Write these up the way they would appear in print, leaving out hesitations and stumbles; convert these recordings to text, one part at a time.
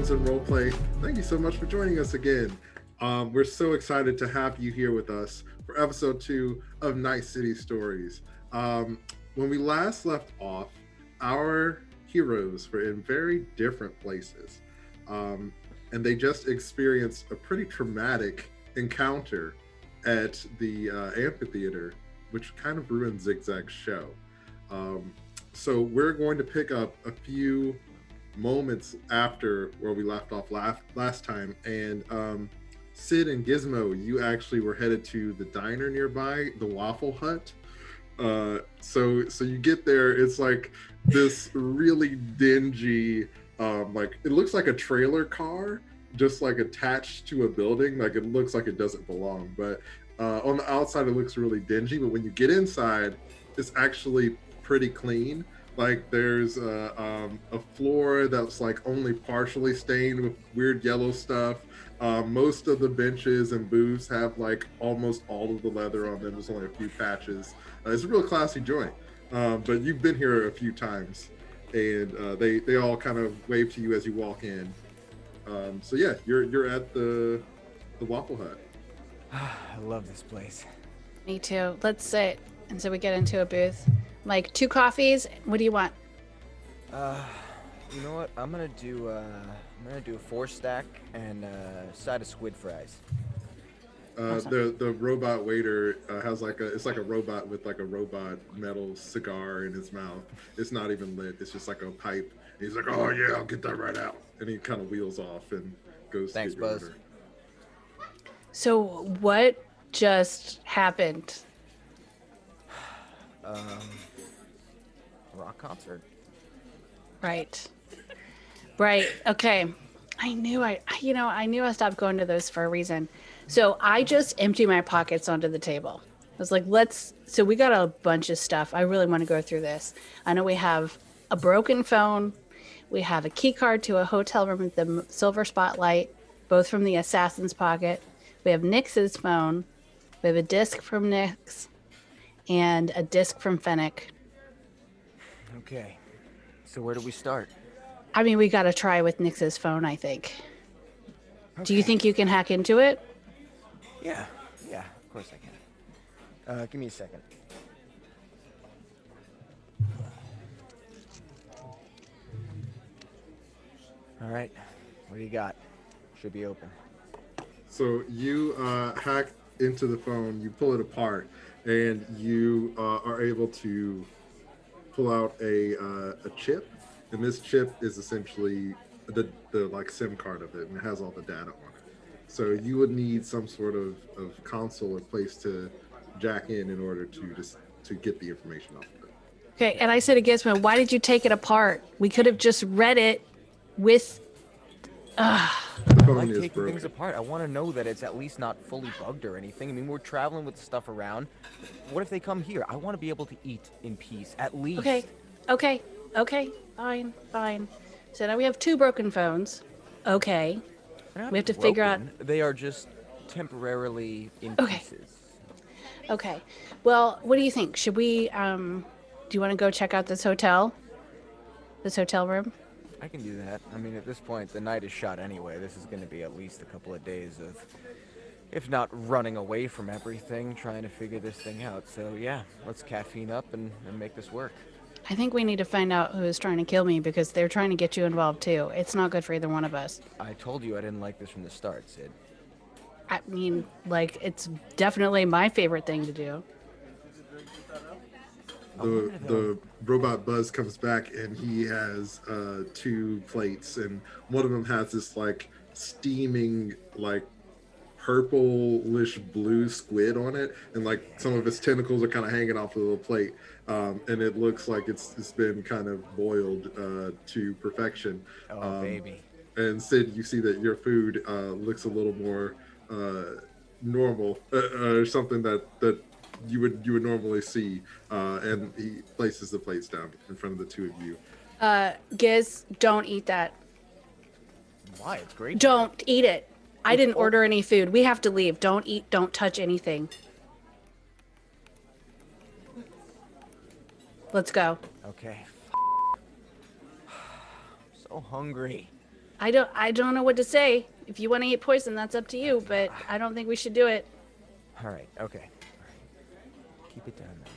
Nerds and Roleplay. Thank you so much for joining us again. We're so excited to have you here with us for episode 2 of Night City Stories. When we last left off, our heroes were in very different places. And they just experienced a pretty traumatic encounter at the amphitheater, which kind of ruined Zigzag's show. So we're going to pick up a few moments after where we left off last time, and Sid and Gizmo, you actually were headed to the diner nearby, the Waffle Hut. So you get there, it's like this really dingy, like it looks like a trailer car just like attached to a building. Like it looks like it doesn't belong, but on the outside it looks really dingy, but when you get inside it's actually pretty clean. Like there's a floor that's like only partially stained with weird yellow stuff. Most of the benches and booths have like almost all of the leather on them. There's only a few patches. It's a real classy joint. But you've been here a few times, and they all kind of wave to you as you walk in. So yeah, you're at the Waffle Hut. I love this place. Me too. Let's sit. And so we get into a booth. Like 2 coffees. What do you want? You know what? I'm gonna do a 4-stack and a side of squid fries. Awesome. The robot waiter has it's like a robot with like a robot metal cigar in his mouth. It's not even lit. It's just like a pipe. And he's like, "Oh yeah, I'll get that right out." And he kind of wheels off and goes Thanks, to get your Buzz. order. So what just happened? Rock concert. Right. Okay. I knew I stopped going to those for a reason. So I just empty my pockets onto the table. I was like, so we got a bunch of stuff. I really want to go through this. I know we have a broken phone. We have a key card to a hotel room with the silver spotlight, both from the assassin's pocket. We have Nyx's phone. We have a disc from Nyx and a disc from Fennec. Okay. So where do we start? I mean, we got to try with Nyx's phone, I think. Okay. Do you think you can hack into it? Yeah, of course I can. Give me a second. All right, what do you got? Should be open. So you hack into the phone, you pull it apart, and you are able to pull out a chip. And this chip is essentially the like SIM card of it, and it has all the data on it. So you would need some sort of console or place to jack in order to get the information off of it. Okay, and I said to Gizmo, why did you take it apart? We could have just read it with... The I phone like is taking broken. things apart. I want to know that it's at least not fully bugged or anything. I mean, we're traveling with stuff around. What if they come here? I want to be able to eat in peace, at least. Okay, fine. So now we have 2 broken phones. Okay. They're not We have to figure out... broken. They are just temporarily in Okay. pieces. Okay. Well, what do you think? Should we, do you want to go check out this hotel? This hotel room? I can do that. I mean, at this point, the night is shot anyway. This is going to be at least a couple of days of, if not running away from everything, trying to figure this thing out. So yeah, let's caffeine up and make this work. I think we need to find out who is trying to kill me because they're trying to get you involved too. It's not good for either one of us. I told you I didn't like this from the start, Sid. I mean, like, it's definitely my favorite thing to do. The robot Buzz comes back and he has 2 plates, and one of them has this like steaming like purplish blue squid on it, and like some of its tentacles are kind of hanging off of the plate, and it looks like it's been kind of boiled to perfection. Oh, baby. And Sid, you see that your food looks a little more normal, or something that you would normally see, and he places the plates down in front of the 2 of you. Giz, don't eat that. Why? It's great. Don't eat it. I didn't order any food. We have to leave. Don't eat. Don't touch anything. Let's go. Okay. So hungry. I don't know what to say. If you want to eat poison, that's up to you, but I don't think we should do it. All right, okay. All right. Keep it down now.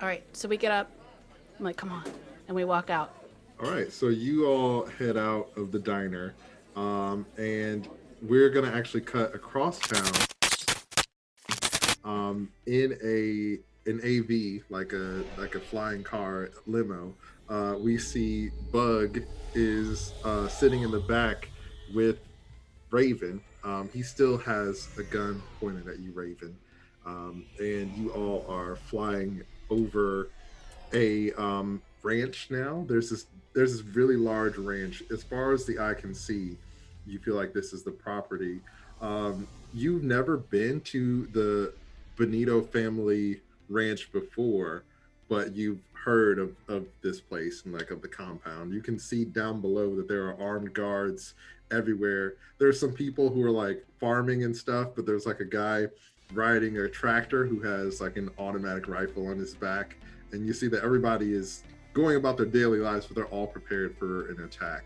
All right, so we get up. I'm like, come on, and we walk out. All right, so you all head out of the diner, and we're gonna actually cut across town, in an AV, like a flying car limo. We see Bug is sitting in the back with Raven. He still has a gun pointed at you, Raven, and you all are flying over a ranch now. There's this really large ranch. As far as the eye can see, you feel like this is the property. You've never been to the Benito family ranch before, but you've heard of this place and like of the compound. You can see down below that there are armed guards everywhere. There's some people who are like farming and stuff, but there's like a guy riding a tractor who has like an automatic rifle on his back, and you see that everybody is going about their daily lives, but they're all prepared for an attack.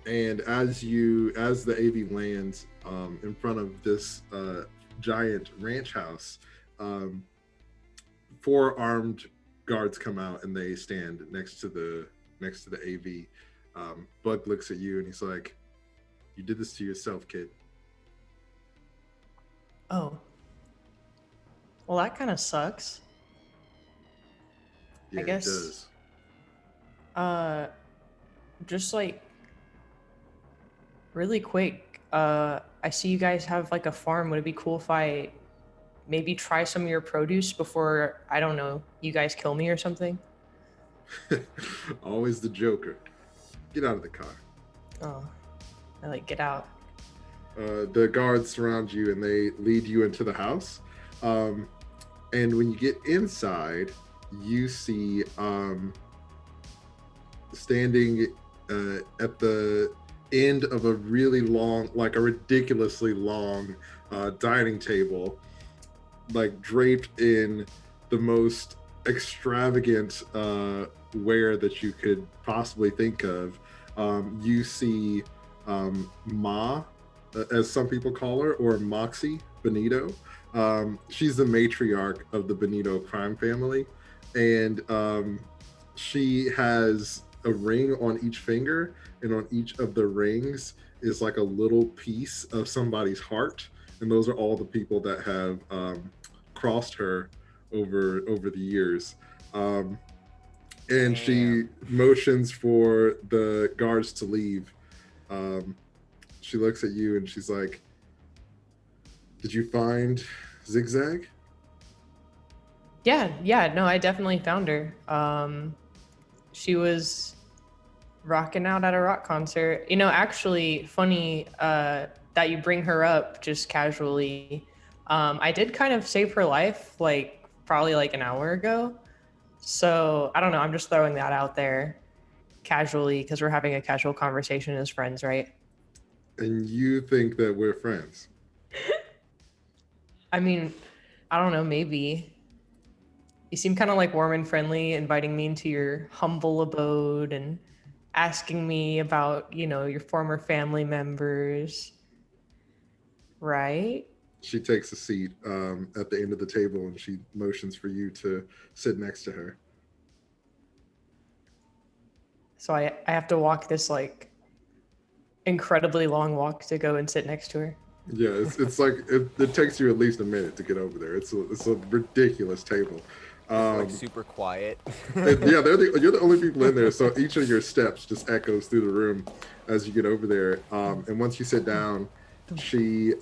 And as the AV lands in front of this giant ranch house, 4 armed guards come out and they stand next to the AV. Bug looks at you and he's like, "You did this to yourself, kid." Oh. Well, that kind of sucks. Yeah, I guess. it does. Just like really quick. I see you guys have like a farm. Would it be cool if I maybe try some of your produce before, I don't know, you guys kill me or something? Always the Joker. Get out of the car. Oh, I like get out. The guards surround you and they lead you into the house. And when you get inside, you see standing at the end of a really long, like a ridiculously long dining table, like draped in the most extravagant ware that you could possibly think of. You see Ma, as some people call her, or Moxie Benito. She's the matriarch of the Benito crime family, and she has a ring on each finger, and on each of the rings is like a little piece of somebody's heart, and those are all the people that have crossed her over the years. And she motions for the guards to leave. She looks at you and she's like, "Did you find Zigzag?" Yeah, no, I definitely found her. She was rocking out at a rock concert. You know, actually, funny that you bring her up just casually. I did kind of save her life, like probably like an hour ago. So I don't know. I'm just throwing that out there casually because we're having a casual conversation as friends, right? And you think that we're friends? I mean, I don't know, maybe. You seem kind of like warm and friendly, inviting me into your humble abode and asking me about, you know, your former family members, right? She takes a seat at the end of the table and she motions for you to sit next to her. So I have to walk this like incredibly long walk to go and sit next to her. Yeah, it's like it takes you at least a minute to get over there. It's a ridiculous table. Like super quiet. Yeah, you're the only people in there, so each of your steps just echoes through the room as you get over there. And once you sit down, she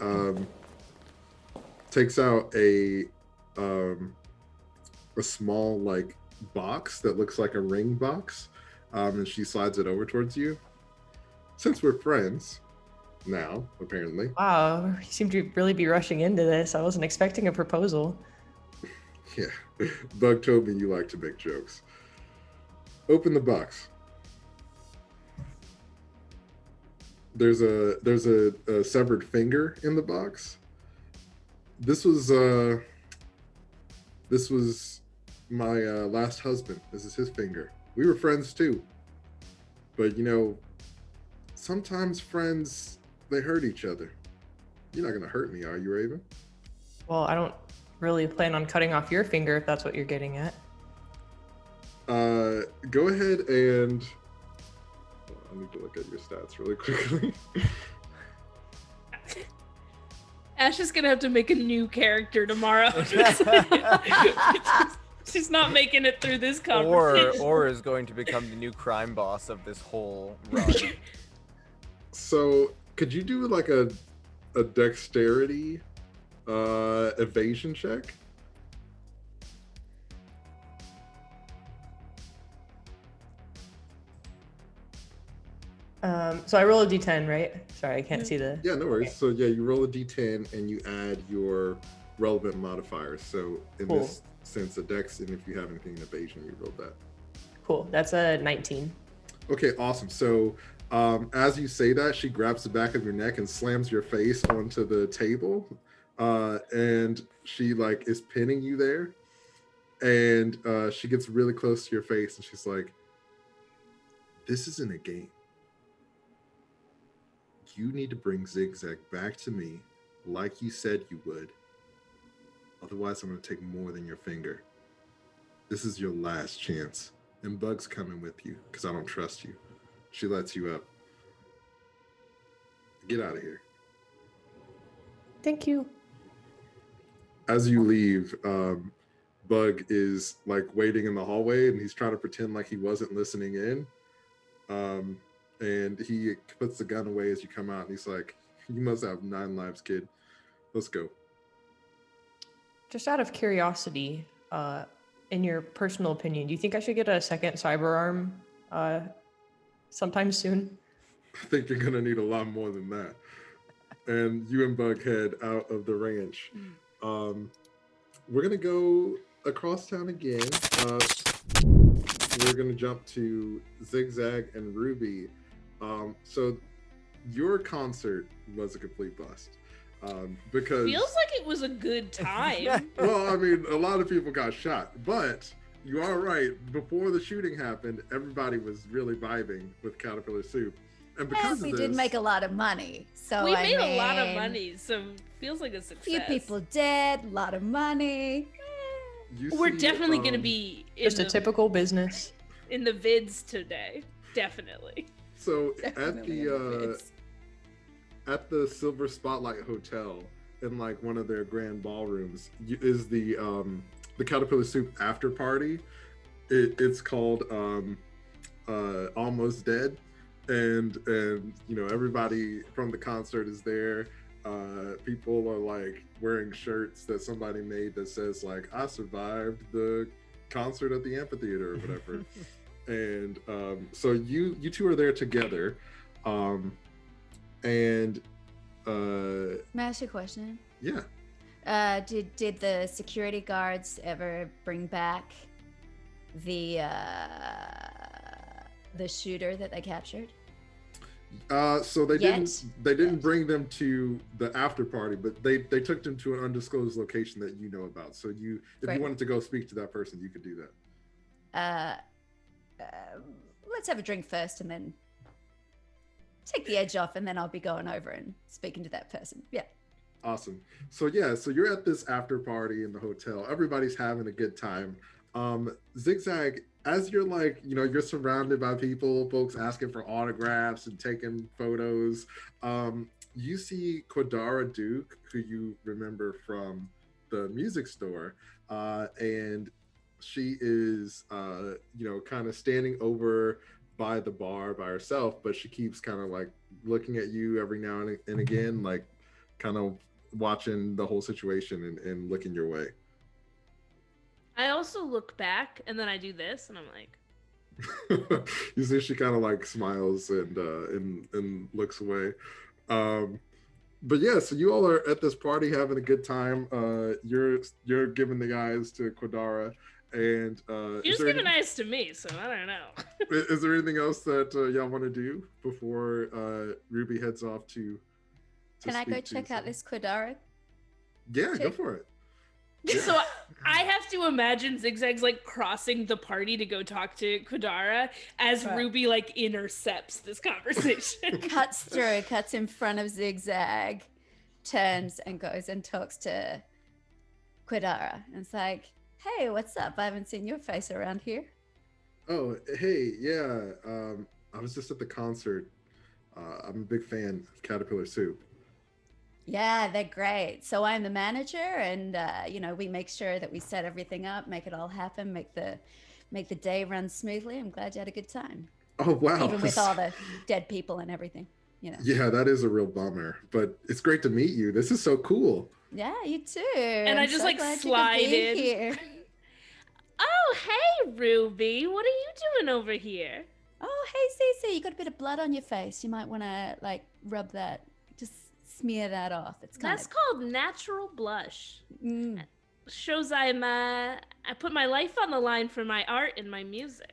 takes out a small like box that looks like a ring box, and she slides it over towards you. Since we're friends now, apparently. Wow, you seem to really be rushing into this. I wasn't expecting a proposal. Yeah, Bug told me you like to make jokes. Open the box. There's a severed finger in the box. This was my last husband. This is his finger. We were friends too, but you know, sometimes friends, they hurt each other. You're not gonna hurt me, are you, Raven? Well, I don't really plan on cutting off your finger if that's what you're getting at. Go ahead and I need to look at your stats really quickly. Ash is gonna have to make a new character tomorrow. She's not making it through this conversation. Or is going to become the new crime boss of this whole run. So, could you do like a dexterity evasion check? So I roll a d10, right? Sorry, I can't see the... Yeah, no worries. Okay. So yeah, you roll a d10 and you add your relevant modifiers. So in Cool. this sense, a dex, and if you have anything in evasion, you roll that. Cool, that's a 19. Okay, awesome. So as you say that, she grabs the back of your neck and slams your face onto the table, and she like is pinning you there, and she gets really close to your face and she's like, "This isn't a game. You need to bring Zigzag back to me like you said you would. Otherwise, I'm going to take more than your finger. This is your last chance. And Bug's coming with you because I don't trust you." She lets you up. Get out of here. Thank you. As you leave, Bug is like waiting in the hallway and he's trying to pretend like he wasn't listening in. And he puts the gun away as you come out and he's like, "You must have 9 lives, kid. Let's go." Just out of curiosity, in your personal opinion, do you think I should get a second cyber arm sometime soon? I think you're gonna need a lot more than that. And you and Bug head out of the ranch. We're gonna go across town again. We're gonna jump to Zigzag and Ruby. So your concert was a complete bust. Because Feels like it was a good time. well, I mean, a lot of people got shot, but you are right. Before the shooting happened, everybody was really vibing with Caterpillar Soup. And because we of did this, make a lot of money. So We I made a lot of mean, money, so feels like a success. Few people dead, a lot of money. We're see, definitely gonna be in Just a the, typical business. in the vids today. Definitely. So Definitely at the Silver Spotlight Hotel, in like one of their grand ballrooms, is the Caterpillar Soup after party. It's called Almost Dead, and you know, everybody from the concert is there. People are like wearing shirts that somebody made that says like, "I survived the concert at the amphitheater" or whatever. And so you two are there together, and May I ask you a question? yeah. Did the security guards ever bring back the shooter that they captured? So they Yet? didn't bring them to the after party, but they took them to an undisclosed location that you know about. So if Great. you wanted to go speak to that person, you could do that. Let's have a drink first and then take the edge off, and then I'll be going over and speaking to that person. Yeah. Awesome. So yeah, so you're at this after party in the hotel. Everybody's having a good time. Zigzag, as you're like, you know, you're surrounded by people, folks asking for autographs and taking photos. You see Quadara Duke, who you remember from the music store, and she is, you know, kind of standing over by the bar by herself, but she keeps kind of like looking at you every now and again, like kind of watching the whole situation and looking your way. I also look back and then I do this and I'm like, You see she kind of like smiles and looks away. But yeah, so you all are at this party having a good time. You're giving the eyes to Quadara, and you just giving eyes to me, so I don't know. is there anything else that y'all want to do before Ruby heads off to Can I go speak to check out someone? this Quadara? Yeah, go chick? for it. So I have to imagine Zigzag's like crossing the party to go talk to Quadara as Right. Ruby like intercepts this conversation. Cuts in front of Zigzag, turns and goes and talks to Quadara. And it's like, hey, what's up? I haven't seen your face around here. Oh, hey, yeah. I was just at the concert. I'm a big fan of Caterpillar Soup. Yeah, they're great. So I'm the manager, and we make sure that we set everything up, make it all happen, make the day run smoothly. I'm glad you had a good time, Oh, wow. even with all the dead people and everything. Yeah, that is a real bummer, but it's great to meet you. This is so cool. Yeah, you too. And I'm I just so like glad you could slide be in. here. Oh, hey, Ruby. What are you doing over here? Oh, hey, Cece, you got a bit of blood on your face. You might want to like rub that, just smear that off. It's kind That's called natural blush. of. Shows I put my life on the line for my art and my music.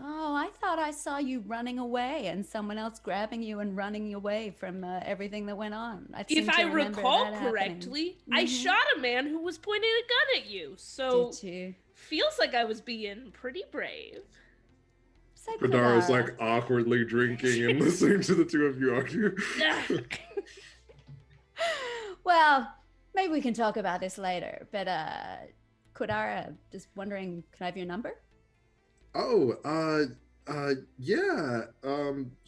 Oh, I thought I saw you running away and someone else grabbing you and running away from everything that went on. If I recall correctly, I shot a man who was pointing a gun at you. So Did you? feels like I was being pretty brave. Say Quadara's Quadara. like awkwardly drinking and listening to the two of you argue. Well, maybe we can talk about this later. But Quadara, just wondering, can I have your number? Oh, yeah,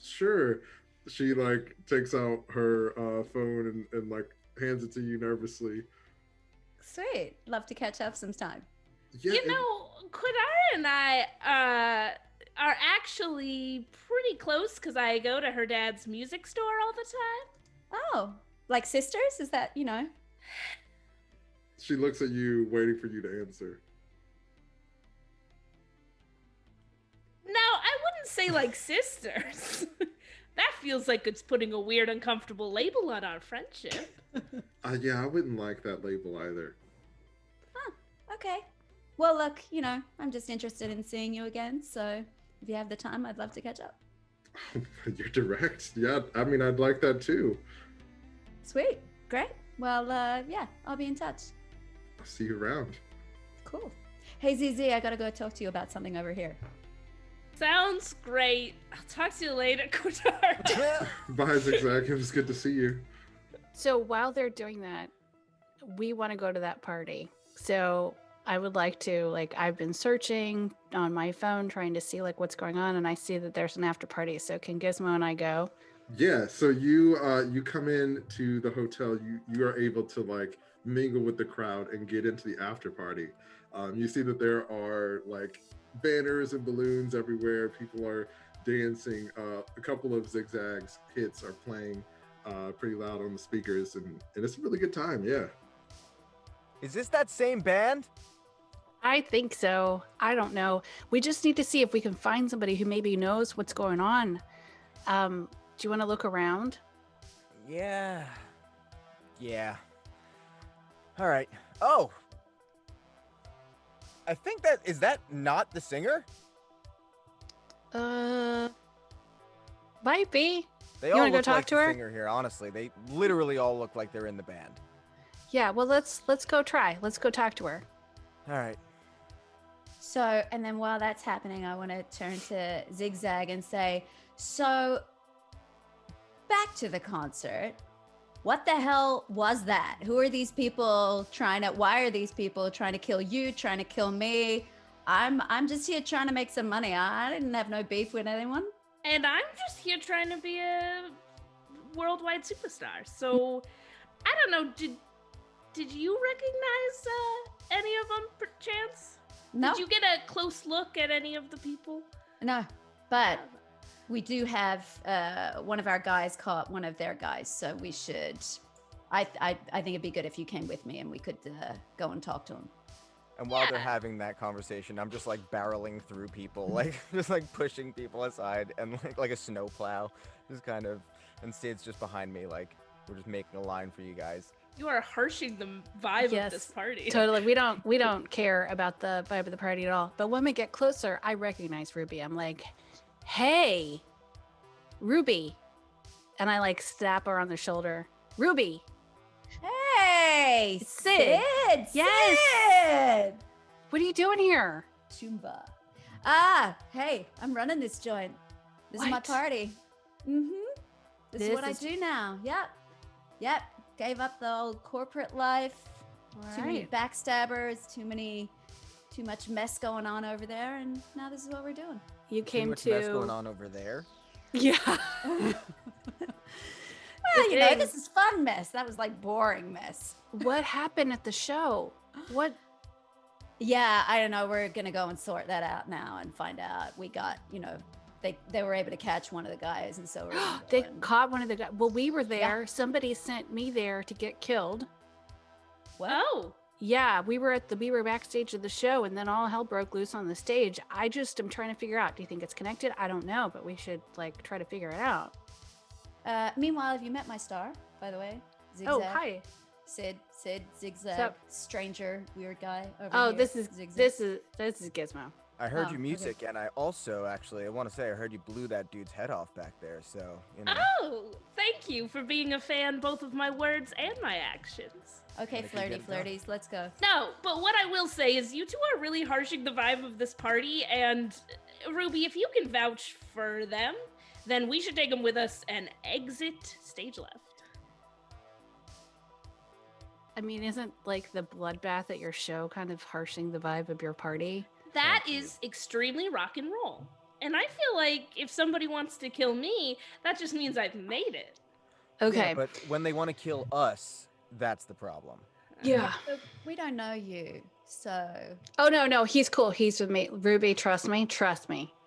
sure. She like takes out her phone and like hands it to you nervously. Sweet. Love to catch up sometime. Yeah, You know, Quadara and I are actually pretty close because I go to her dad's music store all the time. Oh, like sisters? Is that, she looks at you, waiting for you to answer. No, I wouldn't say like sisters. That feels like it's putting a weird, uncomfortable label on our friendship. Yeah, I wouldn't like that label either. Okay. Well, look, I'm just interested in seeing you again. So if you have the time, I'd love to catch up. You're direct. Yeah, I mean, I'd like that too. Sweet. Great. Well, yeah, I'll be in touch. I'll see you around. Cool. Hey, ZZ, I gotta go talk to you about something over here. Sounds great. I'll talk to you later, Quadara. Bye, Zigzag. It was good to see you. So while they're doing that, we want to go to that party. So I would like to, I've been searching on my phone trying to see what's going on, and I see that there's an after party. So can Gizmo and I go? Yeah, so you come in to the hotel. You are able to mingle with the crowd and get into the after party. You see that there are banners and balloons everywhere. People are dancing. A couple of Zigzag's hits are playing pretty loud on the speakers, and it's a really good time. Yeah. Is this that same band? I think so. I don't know. We just need to see if we can find somebody who maybe knows what's going on. Do you want to look around? Yeah. All right. Oh! I think is that not the singer? Might be. They You all wanna go look talk like to the her? singer here, honestly. They literally all look like they're in the band. Yeah, well, let's go try. Let's go talk to her. All right. So, and then while that's happening, I want to turn to Zigzag and say, so back to the concert. What the hell was that? Who are these people why are these people trying to kill you, trying to kill me? I'm just here trying to make some money. I didn't have no beef with anyone. And I'm just here trying to be a worldwide superstar. So, I don't know, did you recognize any of them, perchance? No, Did you get a close look at any of the people? no, but we do have one of our guys caught one of their guys, so we should. I think it'd be good if you came with me and we could go and talk to him. And while they're Yeah. having that conversation, I'm just barreling through people, just pushing people aside and like a snowplow, just kind of. And Sid's just behind me, we're just making a line for you guys. You are harshing the vibe Yes, of this party. Totally. We don't care about the vibe of the party at all. But when we get closer, I recognize Ruby. I'm like, hey, Ruby. And I slap her on the shoulder. Ruby. Hey, Hey, Sid. Sid. Yes. Sid. What are you doing here? Chumba. Hey, I'm running this joint. This is my What? party. This is This what I is- do now. Yep. Gave up the old corporate life. All Too many right. backstabbers. Too much mess going on over there, and now this is what we're doing. You Too came much to. mess going on over there. Yeah. Well, you know, thing- this is fun mess. That was like boring mess. What happened at the show? What? Yeah, I don't know. We're gonna go and sort that out now and find out. We got, they were able to catch one of the guys, and so we're gonna go They and- caught one of the guys. Well, we were there. Somebody sent me there to get killed. What? Oh, Yeah, we were backstage of the show, and then all hell broke loose on the stage. I just am trying to figure out. Do you think it's connected? I don't know, but we should try to figure it out. Meanwhile, have you met my star, by the way? Zigzag. Oh, hi. Sid, Zigzag, Sup? stranger, weird guy over Oh, here. this is Zigzag. Gizmo. I heard Oh, your okay. music, and I also I want to say I heard you blew that dude's head off back there. So oh, thank you for being a fan both of my words and my actions. Okay, Gotta keep getting flirties, let's go. No, but what I will say is you two are really harshing the vibe of this party, and Ruby, if you can vouch for them, then we should take them with us and exit stage left. I mean, isn't the bloodbath at your show kind of harshing the vibe of your party? That Thank you. is extremely rock and roll. And I feel like if somebody wants to kill me, that just means I've made it. Okay. Yeah, but when they want to kill us, that's the problem. Yeah. But we don't know you, so Oh no, he's cool. He's with me. Ruby, trust me.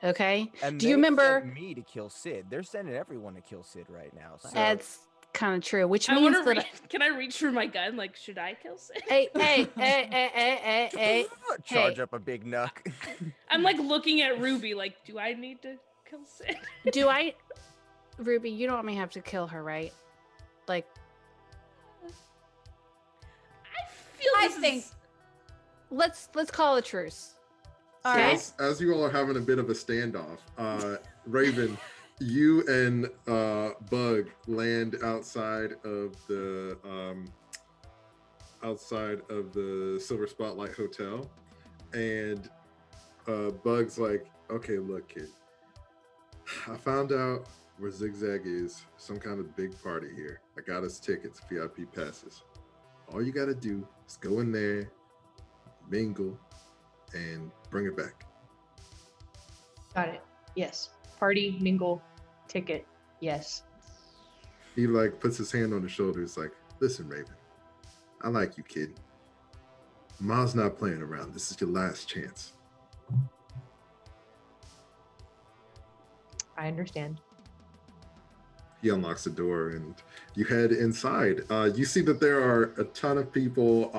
Okay. And Do you they remember? sent me to kill Sid? They're sending everyone to kill Sid right now. So That's kind of true. Which I means want to that. Can I reach for my gun? Like, should I kill Sid? Hey. charge Hey. up a big nuck. I'm like looking at Ruby like, do I need to kill Sid? Do I, Ruby? You don't want me to have to kill her, right? I feel I this is- think- Let's call a truce. all Okay. right. As you all are having a bit of a standoff, Raven, you and Bug land outside of the Silver Spotlight Hotel, and Bug's like, "Okay, look, kid, I found out where Zigzag is. Some kind of big party here. I got us tickets, VIP passes. All you gotta do is go in there, mingle, and bring it back." Got it. Yes. Party, mingle, ticket. Yes. He puts his hand on his shoulder. He's like, "Listen, Raven, I like you, kid. Ma's not playing around. This is your last chance." I understand. He unlocks the door and you head inside. You see that there are a ton of people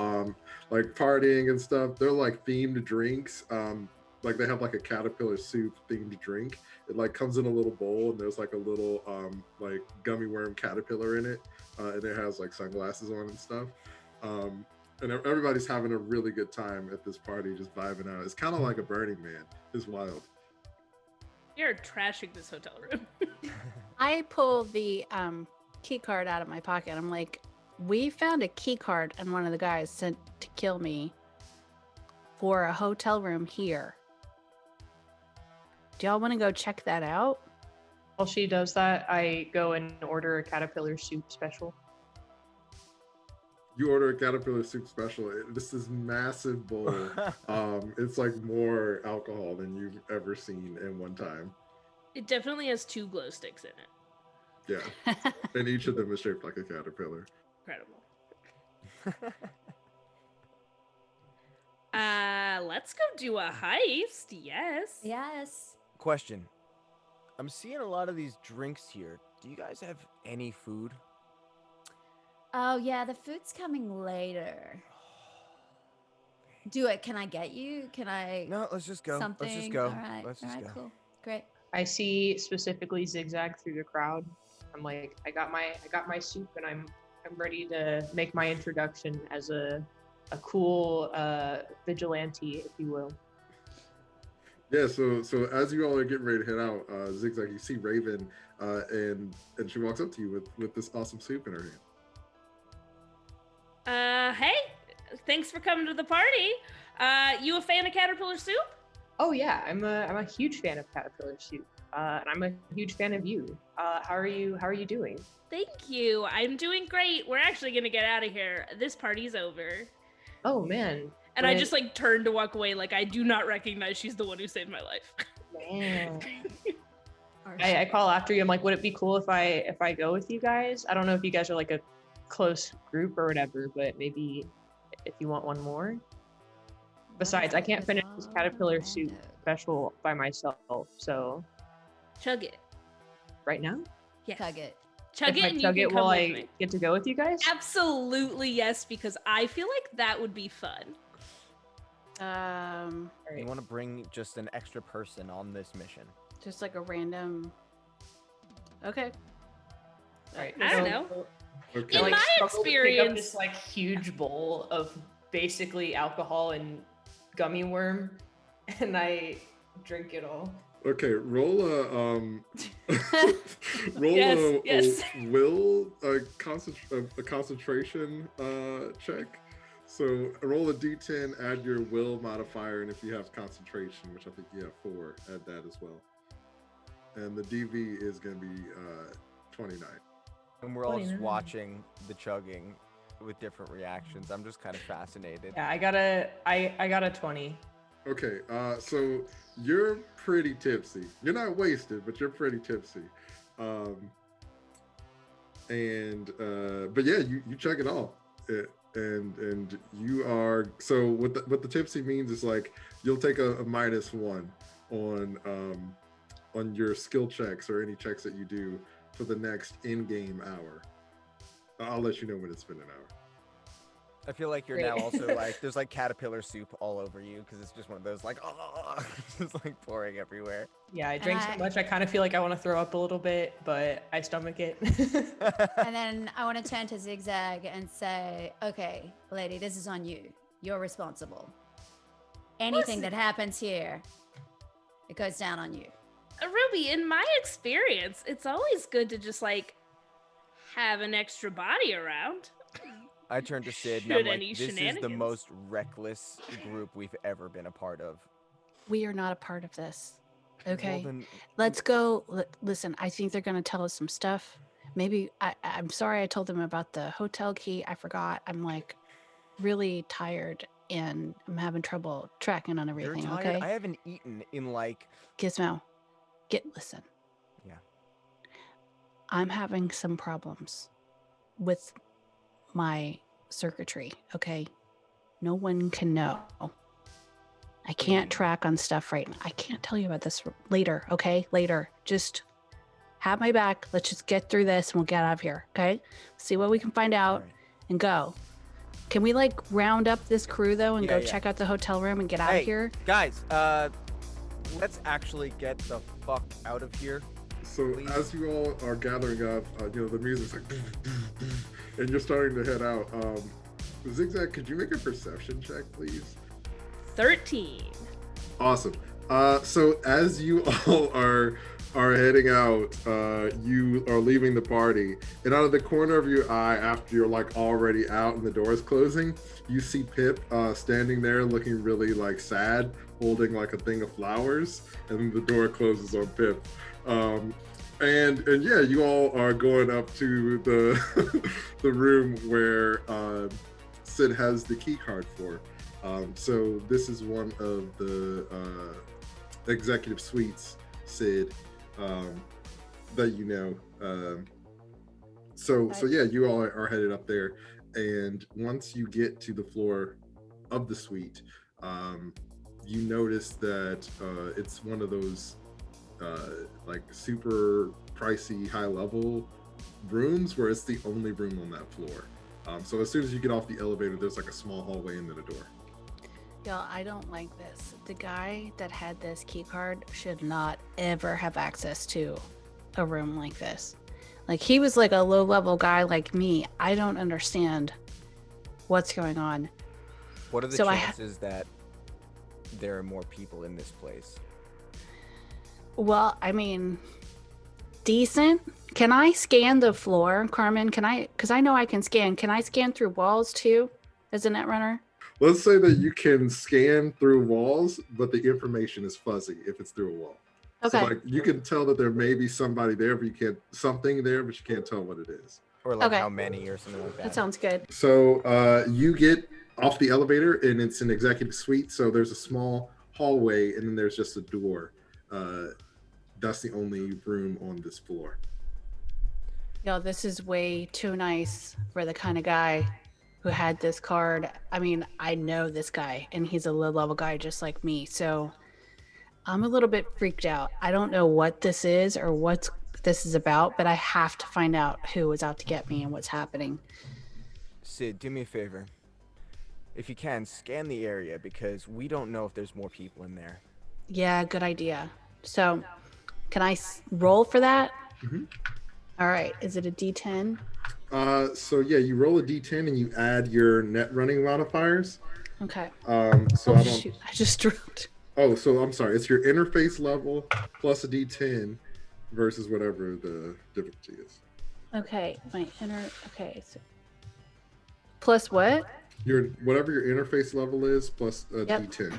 partying and stuff. They're themed drinks. They have a caterpillar soup themed drink. It comes in a little bowl and there's a little gummy worm caterpillar in it. And it has sunglasses on and stuff. And everybody's having a really good time at this party, just vibing out. It's kind of like a Burning Man. It's wild. You're trashing this hotel room. I pull the key card out of my pocket. I'm like, we found a key card and one of the guys sent to kill me for a hotel room here. Do y'all want to go check that out? While she does that, I go and order a caterpillar soup special. You order a caterpillar soup special. This is massive bowl. It's more alcohol than you've ever seen in one time. It definitely has 2 glow sticks in it. Yeah, and each of them is shaped like a caterpillar. Incredible. Let's go do a heist. Yes. Yes. Question. I'm seeing a lot of these drinks here. Do you guys have any food? Oh yeah, the food's coming later. Do it. Can I get you? Can I? No, let's just go. Something. Let's just go. All right. Let's just go. Cool. Great. I see specifically Zigzag through the crowd. I'm like, I got my soup, and I'm ready to make my introduction as a cool vigilante, if you will. Yeah, so as you all are getting ready to head out, Zigzag, you see Raven, and she walks up to you with this awesome soup in her Hey, thanks for coming to the party. You a fan of caterpillar soup? Oh yeah, I'm a huge fan of caterpillar soup, and I'm a huge fan of you. How are you doing? Thank you. I'm doing great. We're actually gonna get out of here. This party's over. Oh man. And I just like turned to walk away, like I do not recognize she's the one who saved my life. Man. I call after you. I'm like, would it be cool if I go with you guys? I don't know if you guys are like a close group or whatever, but maybe if you want one more. Besides, I can't finish this caterpillar soup special by myself, so Chug it. right now. Yes. Chug it. Chug If it I and chug you it, can come will with I me. get to go with you guys? Absolutely yes, because I feel like that would be fun. You want to bring just an extra person on this mission. Just like a random. Okay. Right. I don't know. Okay. In I, my struggle to pick up experience- this like huge bowl of basically alcohol and gummy worm, and I drink it all. Okay, roll a roll Yes. a concentration check. So roll a d10, add your will modifier, and if you have concentration, which I think you have 4, add that as well. And the DV is going to be 29. And we're all just 29. watching the chugging with different reactions. I'm just kind of fascinated. Yeah, I got a 20. Okay, so you're pretty tipsy. You're not wasted, but you're pretty tipsy. But yeah, you check it all. And you are, so what the tipsy means is like you'll take a -1 on your skill checks or any checks that you do for the next in-game hour. I'll let you know when it's been an hour. I feel like you're Great. now also like, there's like caterpillar soup all over you because it's just one of those like, oh, just like pouring everywhere. Yeah, I drank so much, I kind of feel like I want to throw up a little bit, but I stomach it. And then I want to turn to Zigzag and say, okay, lady, this is on you. You're responsible. Anything that happens here, it goes down on you. Ruby, in my experience, it's always good to just like have an extra body around. I turned to Sid and Should I'm like, any this is the shenanigans. most reckless group we've ever been a part of. We are not a part of this. Okay. Well, then, Let's go. Listen, I think they're going to tell us some stuff. Maybe I'm sorry I told them about the hotel key. I forgot. I'm like really tired and I'm having trouble tracking on you're everything. tired. Okay. I haven't eaten in like, Gizmo, listen. Yeah. I'm having some problems with my circuitry. Okay. No one can know. I can't track on stuff right now. I can't tell you about this later. Okay. Later. Just have my back. Let's just get through this and we'll get out of here. Okay. See what we can find out Alright. and go. Can we like round up this crew though and Yeah, go yeah. check out the hotel room and get out hey, of here? guys, let's actually get the fuck out of here. So Please. as you all are gathering up, the music's like, and you're starting to head out. Zigzag, could you make a perception check, please? 13. Awesome. So as you all are heading out, you are leaving the party, and out of the corner of your eye, after you're like already out and the door is closing, you see Pip standing there looking really like sad, holding like a thing of flowers, and then the door closes on Pip. And yeah, you all are going up to the the room where Sid has the key card for. So this is one of the executive suites, Sid, that you know. So yeah, you all are headed up there, and once you get to the floor of the suite, you notice that it's one of those like super pricey, high level rooms where it's the only room on that floor. So as soon as you get off the elevator, there's like a small hallway and then a door. Y'all, I don't like this. The guy that had this key card should not ever have access to a room like this. Like, he was like a low level guy like me. I don't understand what's going on. What are the So chances that there are more people in this place? Well, I mean, decent. Can I scan the floor, Carmen? Can I? Because I know I can scan. Can I scan through walls too as a netrunner? Let's say that you can scan through walls, but the information is fuzzy if it's through a wall. Okay. So like you can tell that there may be somebody there, but you can't something there, but you can't tell what it is. Or like Okay. how many or something like that. That sounds good. So you get off the elevator, and it's an executive suite. So there's a small hallway, and then there's just a door. That's the only room on this floor. Yo, this is way too nice for the kind of guy who had this card. I mean, I know this guy, and he's a low-level guy just like me. So I'm a little bit freaked out. I don't know what this is or what this is about, but I have to find out who is out to get me and what's happening. Sid, do me a favor. If you can, scan the area because we don't know if there's more people in there. Yeah, good idea. So can I roll for that? Mm-hmm. All right. Is it a D10? So yeah, you roll a d10 and you add your net running modifiers. Okay. So I don't. Shoot, I just dropped. Oh, so I'm sorry. It's your interface level plus a d10 versus whatever the difficulty is. Okay. Okay. So plus what? Your whatever your interface level is plus a Yep. d10.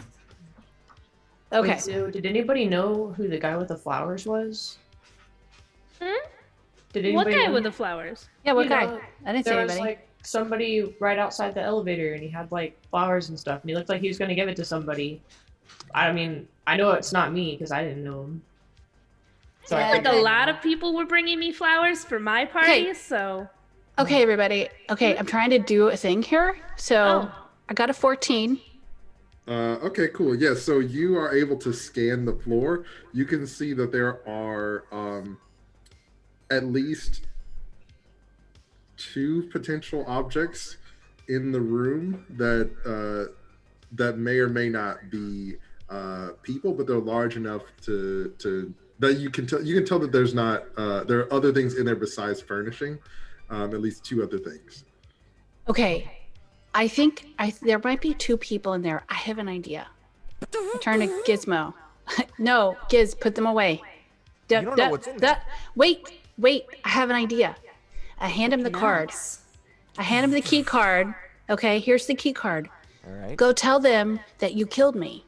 Okay. Wait, so did anybody know who the guy with the flowers was? Did What anybody guy know? with the flowers? Yeah. What You guy? know, I didn't see There was anybody. like somebody right outside the elevator, and he had like flowers and stuff, and he looked like he was gonna give it to somebody. I mean, I know it's not me because I didn't know him. So Yeah, I Like think a lot of people were bringing me flowers for my party, so Okay, everybody. Okay, I'm trying to do a thing here. So Oh. I got a 14. Okay, cool. Yeah, so you are able to scan the floor. You can see that there are at least 2 potential objects in the room that may or may not be people, but they're large enough to that you can tell that there's not there are other things in there besides furnishing. At least 2 other things. Okay. I think there might be 2 people in there. I have an idea. I turn to Gizmo. No, Giz, put them away. You don't know what's in there. Wait. I have an idea. I hand him the card. Nice. I hand him the key card. Okay, here's the key card. All right. Go tell them that you killed me.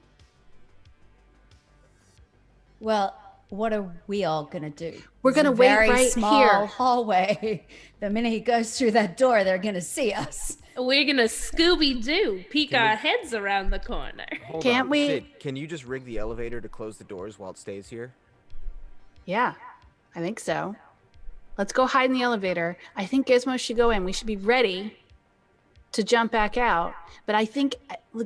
Well, what are we all gonna do? We're It's a gonna wait very right small here. hallway. The minute he goes through that door, they're gonna see us. we're gonna Scooby-Doo, peek Can our we- heads around the corner. Hold Can't on. we- Sid, can you just rig the elevator to close the doors while it stays here? Yeah, I think so. Let's go hide in the elevator. I think Gizmo should go in. We should be ready to jump back out. But I think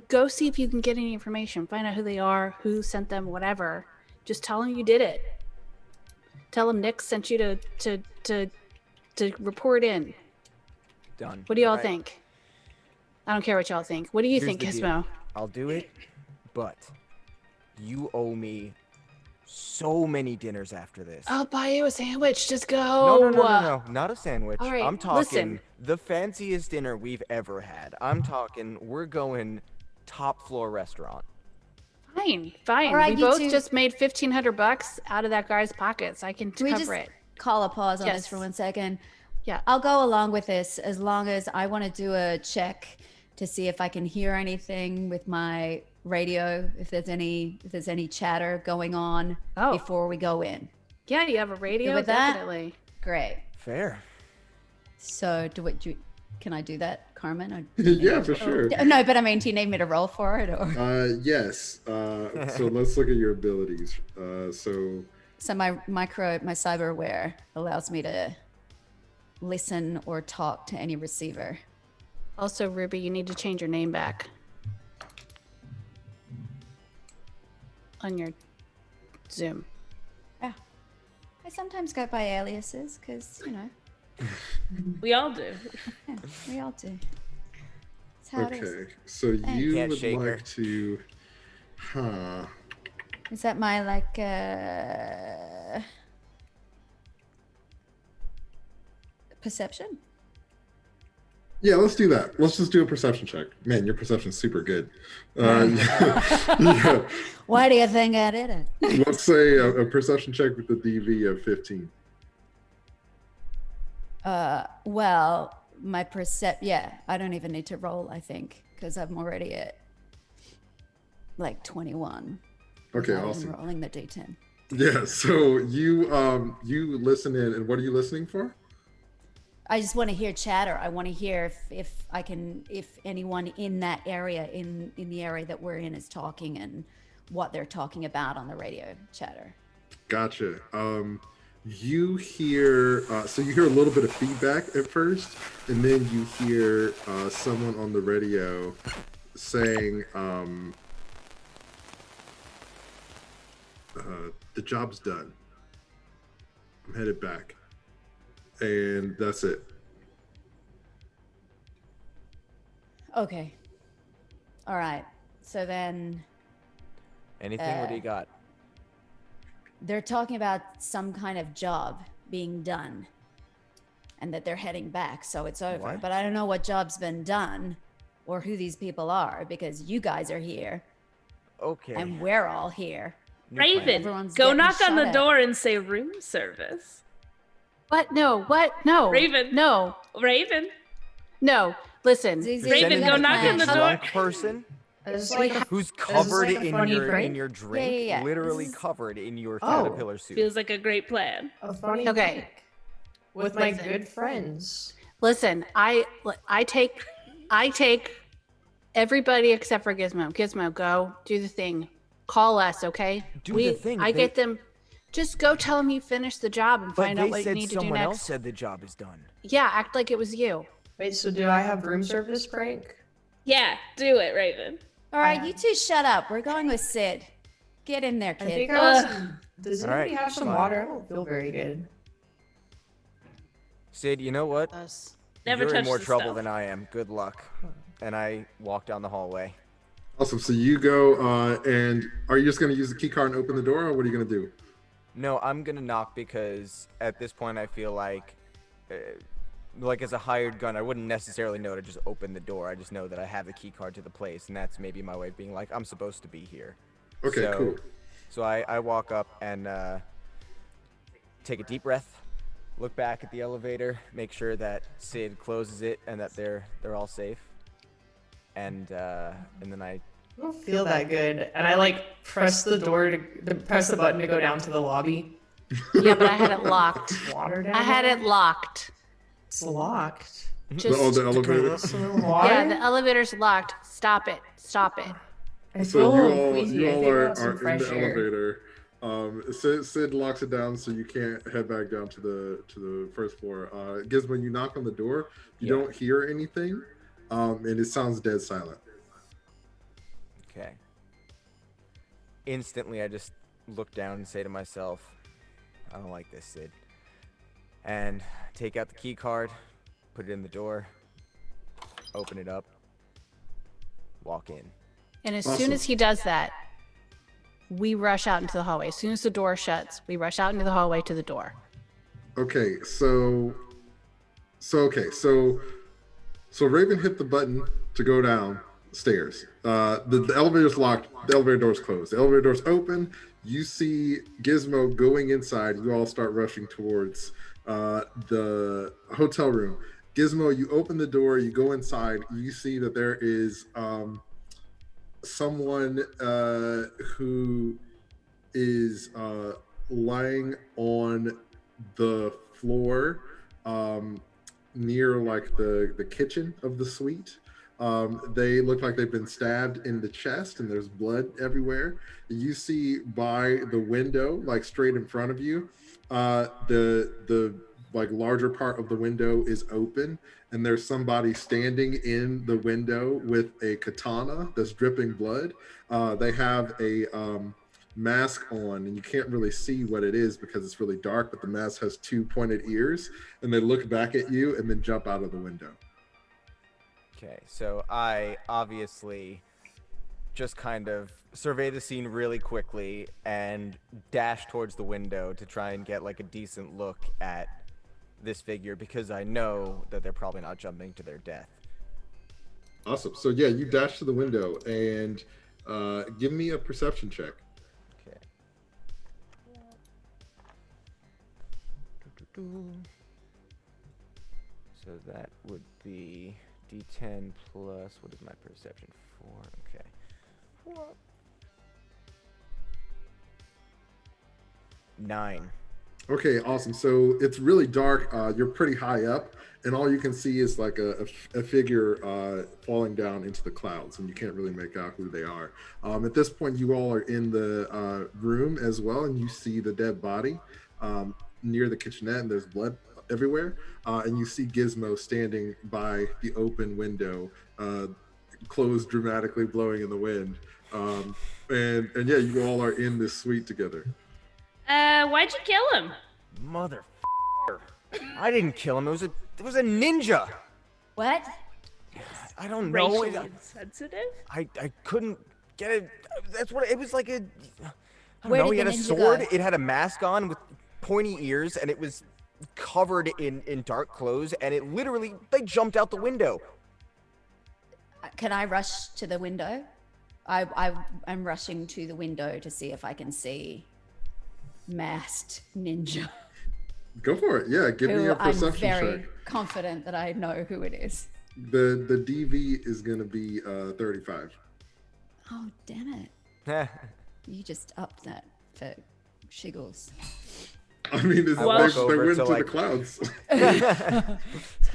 go see if you can get any information. Find out who they are, who sent them, whatever. Just tell them you did it. Tell them Nick sent you to report in. Done. What do y'all All right. think? I don't care what y'all think. What do you Here's think, the deal. Gizmo? I'll do it, but you owe me so many dinners after this. I'll buy you a sandwich. Just go. No, not a sandwich. All right, I'm talking listen. the fanciest dinner we've ever had. I'm talking we're going top floor restaurant. Fine. All right, We you both two- just made $1,500 out of that guy's pockets. I can Can we cover just it. call a pause on this Yes. for 1 second? Yeah. I'll go along with this as long as I want to do a check to see if I can hear anything with my radio, if there's any chatter going on Oh. before we go in. Yeah, you have a radio. with that? Definitely. Great. Fair. So can I do that, Carmen? Or Yeah, for sure. No, but I mean, do you need me to roll for it, or Yes. So let's look at your abilities. So my cyberware allows me to listen or talk to any receiver. Also, Ruby, you need to change your name back on your Zoom. Yeah, I sometimes go by aliases because We all do. yeah, we all do. That's how it is. okay, so you Can't would shake her. like to, Is that my like perception? Yeah, let's do that. Let's just do a perception check. Man, your perception's super good. Yeah. Why do you think I did it? Let's say a perception check with the DV of 15. Well, my yeah, I don't even need to roll, I think, because I'm already at like 21. Okay, without even awesome. rolling the d10. Yeah, so you listen in, and what are you listening for? I just want to hear chatter. I want to hear if anyone in that area, in the area that we're in, is talking and what they're talking about on the radio chatter. Gotcha. You hear so you hear a little bit of feedback at first, and then you hear someone on the radio saying, "The job's done. I'm headed back," and that's it. Okay. All right. So then Anything? What do you got? they're talking about some kind of job being done and that they're heading back. So it's over. What? But I don't know what job's been done or who these people are because you guys are here Okay. and we're all here. New plan. Raven, Everyone's go getting knock on the shot at. door and say room service. What? No. What? No. Raven. No. Raven, No. Listen. Zigzag, Raven, you go have a knock plan. on the door. Drunk person It's like who's like covered a in funny your prank? drink, Yeah. literally This is- covered in your Oh. caterpillar suit. feels like a great plan. a funny Okay. prank with my Listen. good friends. Listen. I take everybody except for Gizmo. Gizmo, go do the thing. Call us, okay? Do the thing. I They- get them. Just go tell them you finished the job and But find they out what you said need to do someone else next. said the job is done. Yeah, act like it was you. Wait, so do I have room service prank? Yeah, do it, Raven. All right, you two shut up. We're going with Sid. Get in there, I kid. think I want some. Does All right, anybody have some fine. water? I don't feel very good. Sid, you know what? Never You're in touch more the trouble stove. than I am. Good luck. And I walk down the hallway. Awesome. So you go, and are you just going to use the key card and open the door, or what are you going to do? No, I'm gonna knock because at this point I feel like as a hired gun, I wouldn't necessarily know to just open the door. I just know that I have the key card to the place, and that's maybe my way of being like, I'm supposed to be here. Okay, So- cool. So I walk up and take a deep breath, look back at the elevator, make sure that Sid closes it and that they're all safe, and then I I don't feel that good, and I like press the door to press the button to go down to the lobby. Yeah, but I had it locked. Water down. I had there? it locked. It's locked. Just The elevator. Some water. yeah, the elevator's locked. Stop it. Stop it. I So feel you all queasy. I think I are want some in the fresh air. elevator. Sid locks it down so you can't head back down to the first floor. Gizmo, you knock on the door. You Yeah. don't hear anything, and it sounds dead silent. Okay. Instantly, I just look down and say to myself, I don't like this, Sid. And take out the key card, put it in the door, open it up, walk in. And as Awesome. soon as he does that, we rush out into the hallway. As soon as the door shuts, we rush out into the hallway to the door. Okay, so Raven hit the button to go downstairs. The elevator's locked. The elevator door's closed. The elevator door's open. You see Gizmo going inside. You all start rushing towards the hotel room. Gizmo, you open the door. You go inside. You see that there is someone who is lying on the floor near like the kitchen of the suite. They look like they've been stabbed in the chest and there's blood everywhere. You see by the window, like straight in front of you, the like larger part of the window is open and there's somebody standing in the window with a katana that's dripping blood. They have a mask on and you can't really see what it is because it's really dark, but the mask has two pointed ears and they look back at you and then jump out of the window. Okay, so I obviously just kind of survey the scene really quickly and dash towards the window to try and get like a decent look at this figure because I know that they're probably not jumping to their death. Awesome. So yeah, you dash to the window and give me a perception check. Okay. So that would be D10 plus, what is my perception? 4, okay. 4. 9. Okay, awesome. So it's really dark. You're pretty high up, and all you can see is like a figure falling down into the clouds, and you can't really make out who they are. At this point, you all are in the room as well, and you see the dead body near the kitchenette, and there's blood everywhere. And you see Gizmo standing by the open window, clothes dramatically blowing in the wind. And yeah, you all are in this suite together. Why'd you kill him? Mother. I didn't kill him. It was a ninja. What? I don't know. Racially insensitive? I couldn't get it. That's what it was like. I don't Where know. did He had the a ninja sword. go? It had a mask on with pointy ears, and it was covered in dark clothes. And it literally, they jumped out the window. Can I rush to the window? I'm rushing to the window to see if I can see masked ninja. Go for it. Yeah, give me Who a I'm perception very check. confident that I know who it is. The DV is going to be 35. Oh, damn it. You just upped that for shiggles. I mean, they walk went over into to, like- the clouds.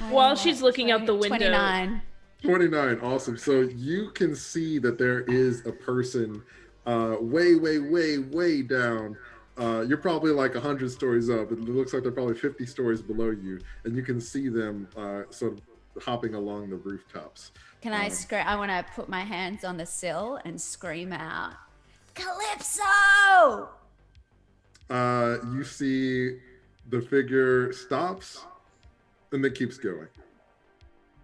While she's looking out the window. 29. 29, awesome. So you can see that there is a person way down. You're probably like 100 stories up. It looks like they're probably 50 stories below you, and you can see them sort of hopping along the rooftops. Can I scream? I want to put my hands on the sill and scream out, Calypso! You see the figure stops and then keeps going.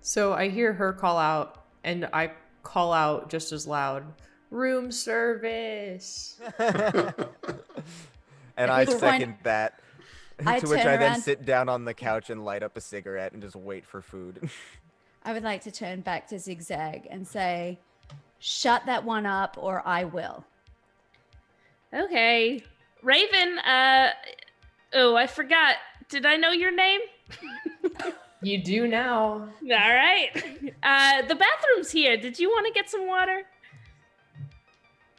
So I hear her call out, and I call out just as loud, room service. And I At this point, second that. I To which turn I then around- sit down on the couch and light up a cigarette and just wait for food. I would like to turn back to Zigzag and say, shut that one up or I will. Okay. Raven, oh, I forgot. Did I know your name? You do now. All right. The bathroom's here. Did you want to get some water?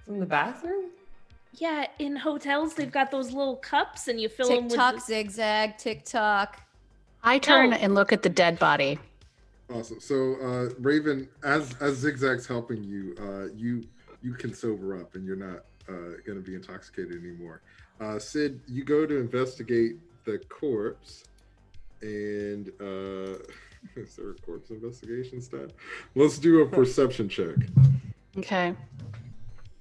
From the bathroom? Yeah, in hotels, they've got those little cups and you fill them with... Tick-tock, Zigzag, tick-tock. I turn No. and look at the dead body. Awesome. So Raven, as Zigzag's helping you, you can sober up and you're not going to be intoxicated anymore. Sid, you go to investigate the corpse, and is there a corpse investigation stat? Let's do a perception check. Okay.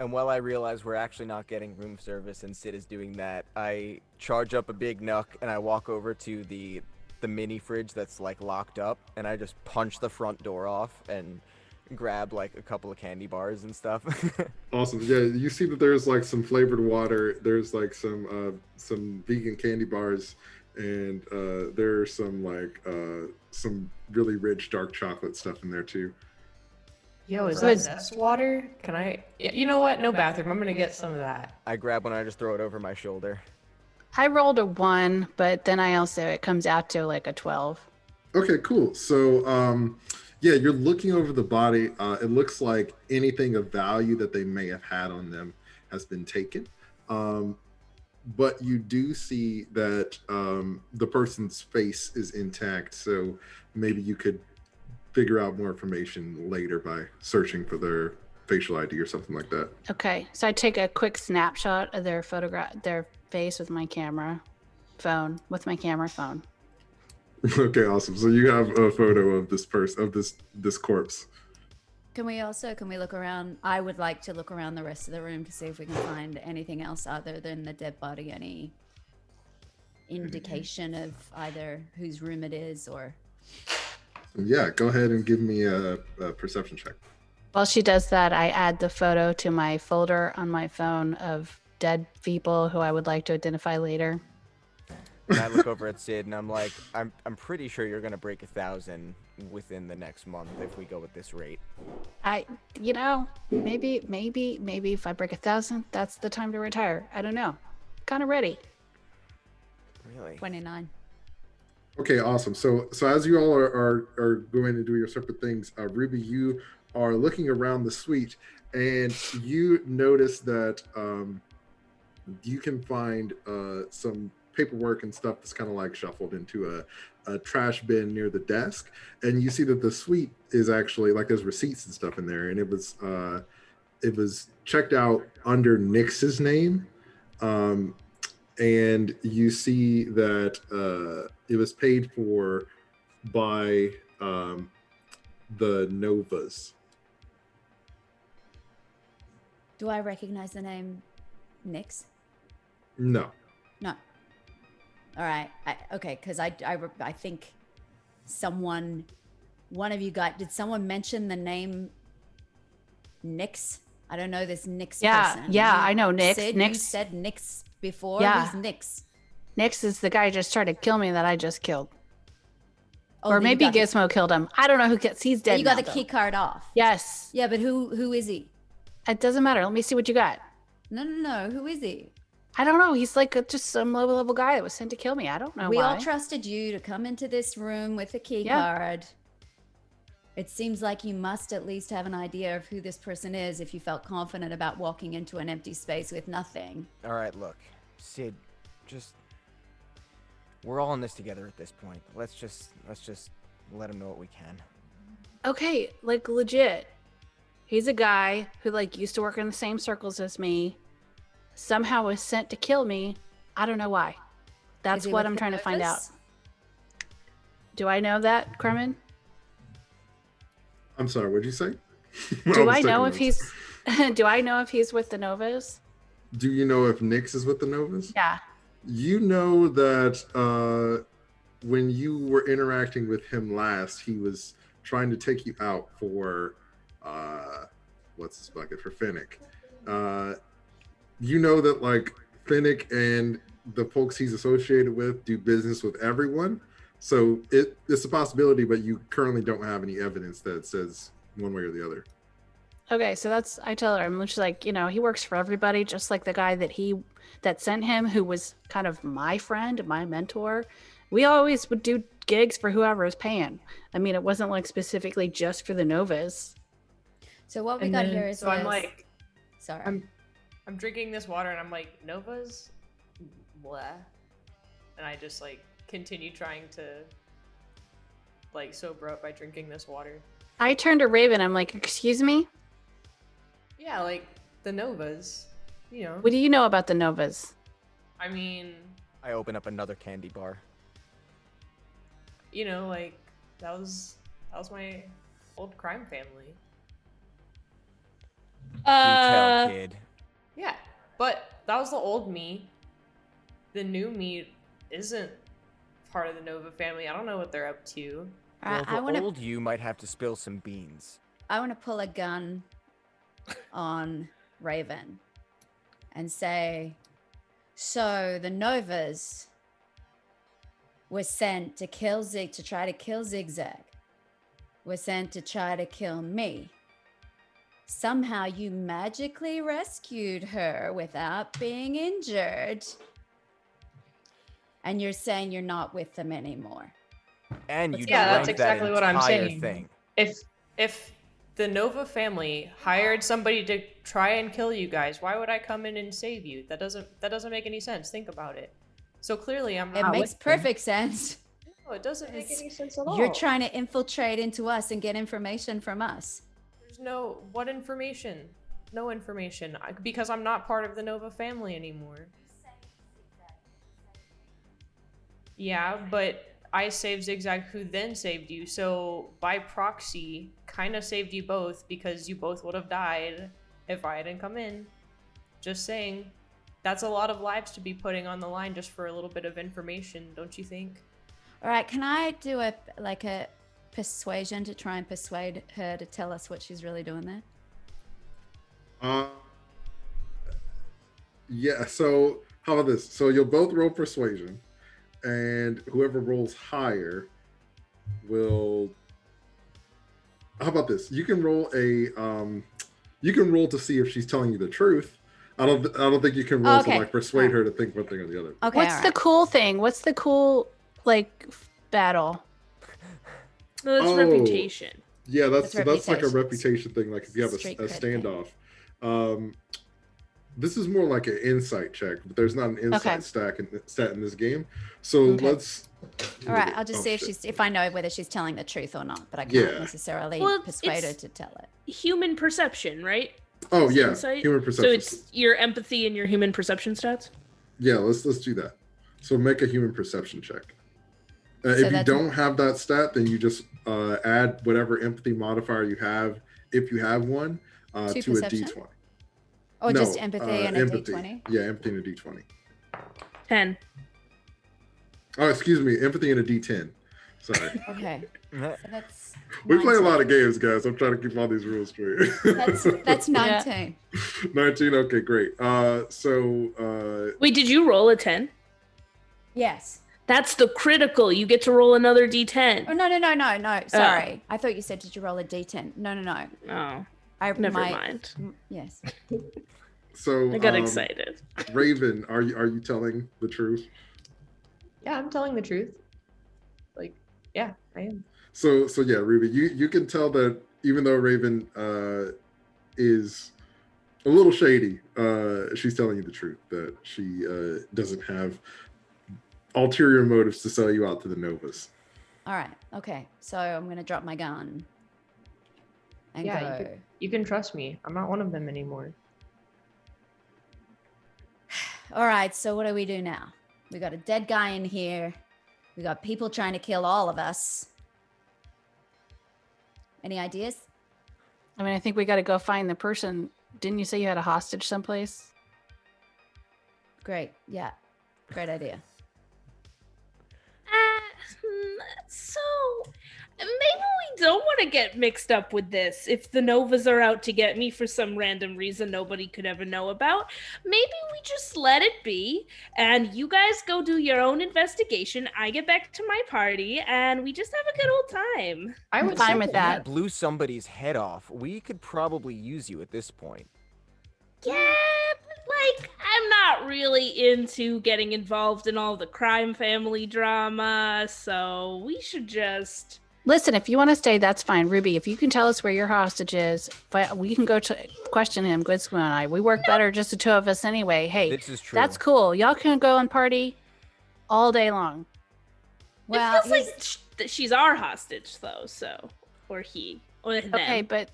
And while I realize we're actually not getting room service and Sid is doing that, I charge up a big nuck and I walk over to the mini fridge that's like locked up, and I just punch the front door off and grab like a couple of candy bars and stuff. Awesome. Yeah, you see that there's like some flavored water. There's like some vegan candy bars, and there's some really rich dark chocolate stuff in there too. Yo, is Good. that Zest water? Can I? You know what? No bathroom. I'm gonna get some of that. I grab one and I just throw it over my shoulder. I rolled a 1, but then it comes out to like a 12. Okay, cool. So, yeah, you're looking over the body. It looks like anything of value that they may have had on them has been taken. But you do see that the person's face is intact. So maybe you could figure out more information later by searching for their facial ID or something like that. Okay, so I take a quick snapshot of their face with my camera phone. Okay, awesome. So you have a photo of this person, of this corpse. Can we look around? I would like to look around the rest of the room to see if we can find anything else other than the dead body, any indication of either whose room it is or... Yeah, go ahead and give me a perception check. While she does that, I add the photo to my folder on my phone of dead people who I would like to identify later. And I look over at Sid and I'm like, I'm pretty sure you're gonna break 1,000 within the next month if we go at this rate. Maybe if I break 1,000, that's the time to retire. I don't know. Kind of ready. Really? 29. Okay, awesome. So as you all are going to do your separate things, Ruby, you are looking around the suite, and you notice that you can find some paperwork and stuff that's kind of like shuffled into a trash bin near the desk, and you see that the suite is actually like there's receipts and stuff in there, and it was checked out under Nix's name. Um, and you see that it was paid for by the Novas. Do I recognize the name Nix? No. No. All right. Okay, because I think one of you guys, did someone mention the name Nix? I don't know this Nix person. Yeah, I know Nix. Sid, Nix. you said Nix before. Yeah. Who's Nix? Nix is the guy who just tried to kill me that I just killed. Oh, Or maybe Gizmo killed him. I don't know who gets. He's dead. You got now, the key card off. Yes. Yeah, but who is he? It doesn't matter. Let me see what you got. No. Who is he? I don't know. He's like just some low level guy that was sent to kill me. I don't know We why. all trusted you to come into this room with a key Yeah. card. It seems like you must at least have an idea of who this person is if you felt confident about walking into an empty space with nothing. All right, look, Sid, we're all in this together at this point. Let's just let him know what we can. Okay, like legit. He's a guy who like used to work in the same circles as me. Somehow was sent to kill me. I don't know why. That's Is he what with I'm the trying to find out. Novas? Do I know that, Kremen? I'm sorry, what'd you say? Do I know if he's do I know if he's with the Novas? Do you know if Nix is with the Novas? Yeah. You know that when you were interacting with him last, he was trying to take you out for what's this bucket for Fennec. You know that like Fennec and the folks he's associated with do business with everyone. So it's a possibility, but you currently don't have any evidence that says one way or the other. Okay, so I tell her, I'm just like, he works for everybody, just like the guy that sent him, who was kind of my friend, my mentor. We always would do gigs for whoever was paying. I mean, it wasn't like specifically just for the Novas. So what we And got then- here is so I'm this- like, sorry. I'm drinking this water and I'm like, Novas? Blah. And I just like continue trying to like sober up by drinking this water. I turned to Raven. I'm like, excuse me? Yeah, like the Novas, What do you know about the Novas? I mean, I open up another candy bar. like that was my old crime family. You tell, kid. Yeah, but that was the old me. The new me isn't part of the Nova family. I don't know what they're up to. Well, I the want to old you might have to spill some beans. pull a gun on Raven and say, so the Novas were sent to try to kill Zigzag. Were sent to try to kill me. Somehow you magically rescued her without being injured. And you're saying you're not with them anymore. And you Yeah, that's drank exactly that what I'm entire saying. thing. If the Nova family hired somebody to try and kill you guys, why would I come in and save you? That doesn't make any sense. Think about it. So clearly I'm It not makes with them. perfect sense. No, it doesn't make any sense at all. You're trying to infiltrate into us and get information from us. There's what information? No information. Because I'm not part of the Nova family anymore. Yeah, but I saved Zigzag, who then saved you. So by proxy, kind of saved you both because you both would have died if I hadn't come in. Just saying. That's a lot of lives to be putting on the line just for a little bit of information, don't you think? All right, can I do a persuasion to try and persuade her to tell us what she's really doing there? Yeah, so how about this? So you'll both roll persuasion, and whoever rolls higher will. How about this? You can roll to see if she's telling you the truth. I don't think you can roll Okay. to like persuade her to think one thing or the other. Okay. What's the cool thing? What's the cool like battle. No, that's Oh. reputation. Yeah, that's like a reputation. reputation thing. Like if you have a Street cred standoff. This is more like an insight check, but there's not an insight stat in this game. So Okay. let's. All right, I'll just see if I know whether she's telling the truth or not, but I can't necessarily persuade her to tell it. Human perception, right? Oh It's yeah, insight? human perception. So it's your empathy and your human perception stats. Yeah, let's do that. So make a human perception check. If you don't have that stat, then you just add whatever empathy modifier you have, if you have one, to perception? a d20. Or just empathy and a d20? Yeah, empathy and a d20. 10. Oh, excuse me, empathy and a d10. Sorry. Okay. So that's We play a 19. lot of games, guys. I'm trying to keep all these rules straight. That's 19. 19. Okay, great. Wait, did you roll a 10? Yes. That's the critical. You get to roll another d10. Oh, no. Sorry. I thought you said, did you roll a d10? No. Oh, I never mind. Yes. So I got excited. Raven, are you telling the truth? Yeah, I'm telling the truth. Like, yeah, I am. So yeah, Ruby, you can tell that even though Raven is a little shady, she's telling you the truth, that she doesn't have ulterior motives to sell you out to the Novas. All right. Okay. So I'm going to drop my gun and go. You can trust me. I'm not one of them anymore. All right. So what do we do now? We got a dead guy in here. We got people trying to kill all of us. Any ideas? I mean, I think we got to go find the person. Didn't you say you had a hostage someplace? Great. Yeah. Great idea. So maybe we don't want to get mixed up with this. If the Novas are out to get me for some random reason nobody could ever know about, maybe we just let it be and you guys go do your own investigation. I get back to my party and we just have a good old time. I would fine with that. You blew somebody's head off. We could probably use you at this point. Yeah, but like, I'm not really into getting involved in all the crime family drama, so we should just... Listen, if you want to stay, that's fine. Ruby, if you can tell us where your hostage is, we can go to question him, Gizmo and I. We work better just the two of us anyway. Hey, This is true. that's cool. Y'all can go and party all day long. Well, it feels like she's our hostage, though, so... Or he. Or them. Okay, but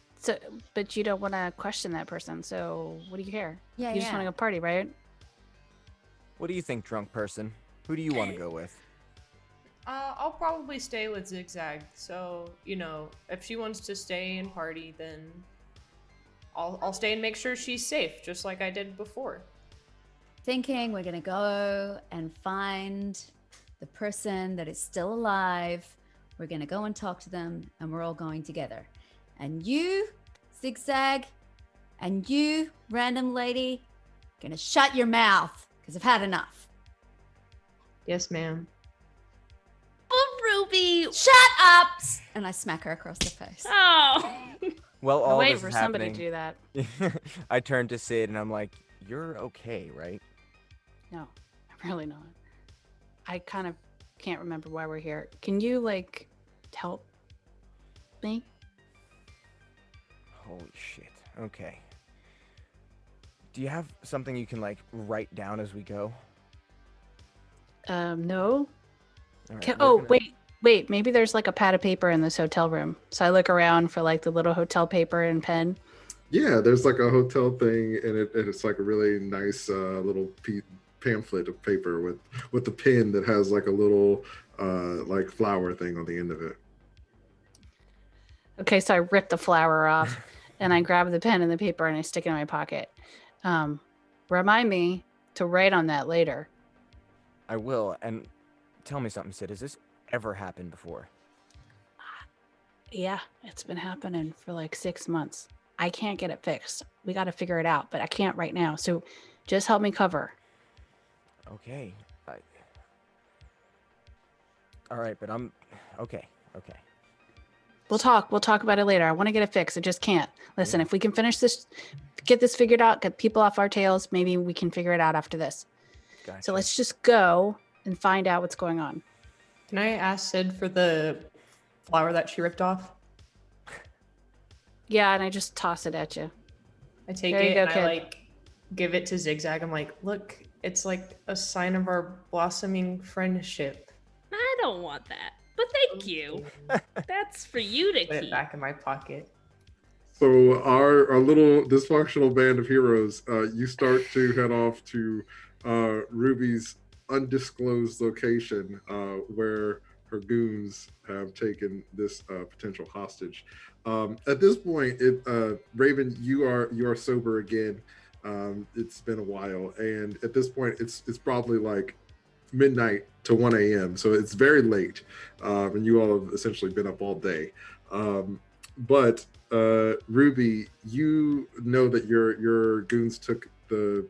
you don't want to question that person, so what do you care? Yeah, you just want to go party, right? What do you think, drunk person? Who do you want to go with? I'll probably stay with Zigzag. So, if she wants to stay and party, then I'll stay and make sure she's safe, just like I did before. Thinking we're going to go and find the person that is still alive. We're going to go and talk to them, and we're all going together. And you, Zigzag, and you, random lady, gonna shut your mouth, because I've had enough. Yes, ma'am. Oh, Ruby! Shut up! And I smack her across the face. Oh! Well, all Wait this for is somebody happening. to do that. I turn to Sid and I'm like, "You're okay, right?" No, I'm really not. I kind of can't remember why we're here. Can you, help me? Holy shit. Okay. Do you have something you can write down as we go? No. All right, Can, we're oh, gonna- wait. Maybe there's a pad of paper in this hotel room. So I look around for the little hotel paper and pen. Yeah, there's a hotel thing, and it's a really nice little pamphlet of paper with the pen that has a little flower thing on the end of it. Okay, so I rip the flower off and I grab the pen and the paper and I stick it in my pocket. Remind me to write on that later. I will. And tell me something, Sid. Has this ever happened before? Yeah, it's been happening for 6 months. I can't get it fixed. We got to figure it out, but I can't right now. So just help me cover. Okay. All right, but I'm okay. We'll talk about it later. I want to get it fixed. I just can't. Listen, if we can finish this, get this figured out, get people off our tails, maybe we can figure it out after this. Gotcha. So let's just go and find out what's going on. Can I ask Sid for the flower that she ripped off? Yeah, and I just toss it at you. I take There you it go, and kid. I like give it to Zigzag. I'm like, look, it's like a sign of our blossoming friendship. I don't want that, but thank you. That's for you to Put it keep. back in my pocket. So our little dysfunctional band of heroes, you start to head off to Ruby's undisclosed location, where her goons have taken this potential hostage. At this point, Raven, you are sober again. It's been a while, and at this point, it's probably like midnight to 1 a.m. So it's very late, and you all have essentially been up all day. But Ruby, you know that your goons took the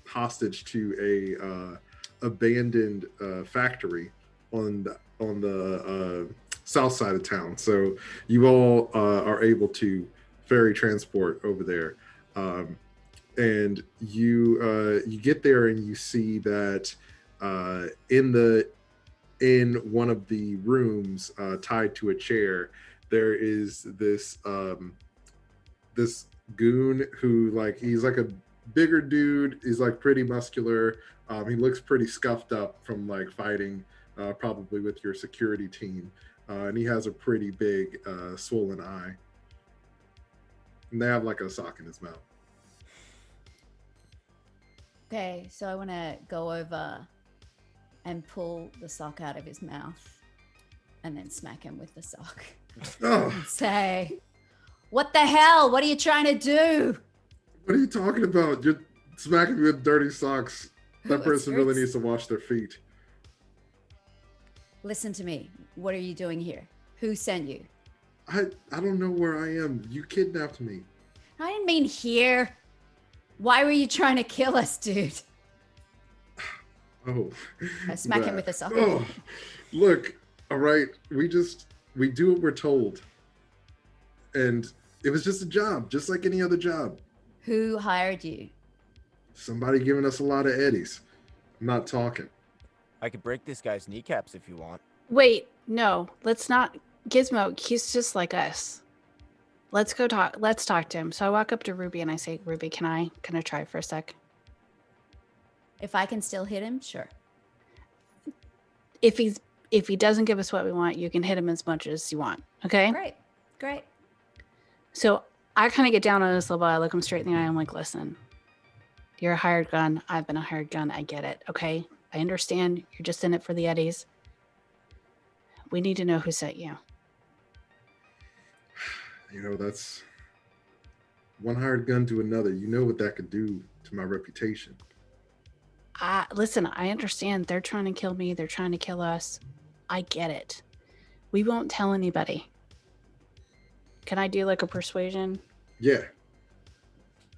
hostage to a abandoned factory on the south side of town. So you all are able to ferry transport over there, and you get there and you see that in one of the rooms, tied to a chair, there is this this goon who, like, he's like a bigger dude. He's like pretty muscular. He looks pretty scuffed up from like fighting, probably with your security team, and he has a pretty big swollen eye. And they have like a sock in his mouth. Okay, so I want to go over and pull the sock out of his mouth and then smack him with the sock. Oh, And say, what the hell? What are you trying to do? what are you talking about? You're smacking me with dirty socks. That Who person really asserts- needs to wash their feet. Listen to me. What are you doing here? Who sent you? I don't know where I am. You kidnapped me. I didn't mean here. Why were you trying to kill us, dude? Oh, I smack him that. with a sock. Oh, look, all right. We do what we're told. And it was just a job, just like any other job. Who hired you? Somebody giving us a lot of eddies. I'm not talking. I could break this guy's kneecaps if you want. Wait, no, let's not. Gizmo, he's just like us. Let's go talk. Let's talk to him. So I walk up to Ruby and I say, Ruby, can I try for a sec? If I can still hit him, sure. If he doesn't give us what we want, you can hit him as much as you want. Okay. Great. So I kind of get down on this level. I look him straight in the eye. I'm like, listen, you're a hired gun. I've been a hired gun. I get it. Okay. I understand. You're just in it for the eddies. We need to know who sent you. You know, that's one hired gun to another. You know what that could do to my reputation. Listen, I understand. They're trying to kill me. They're trying to kill us. I get it. We won't tell anybody. Can I do like a persuasion? Yeah.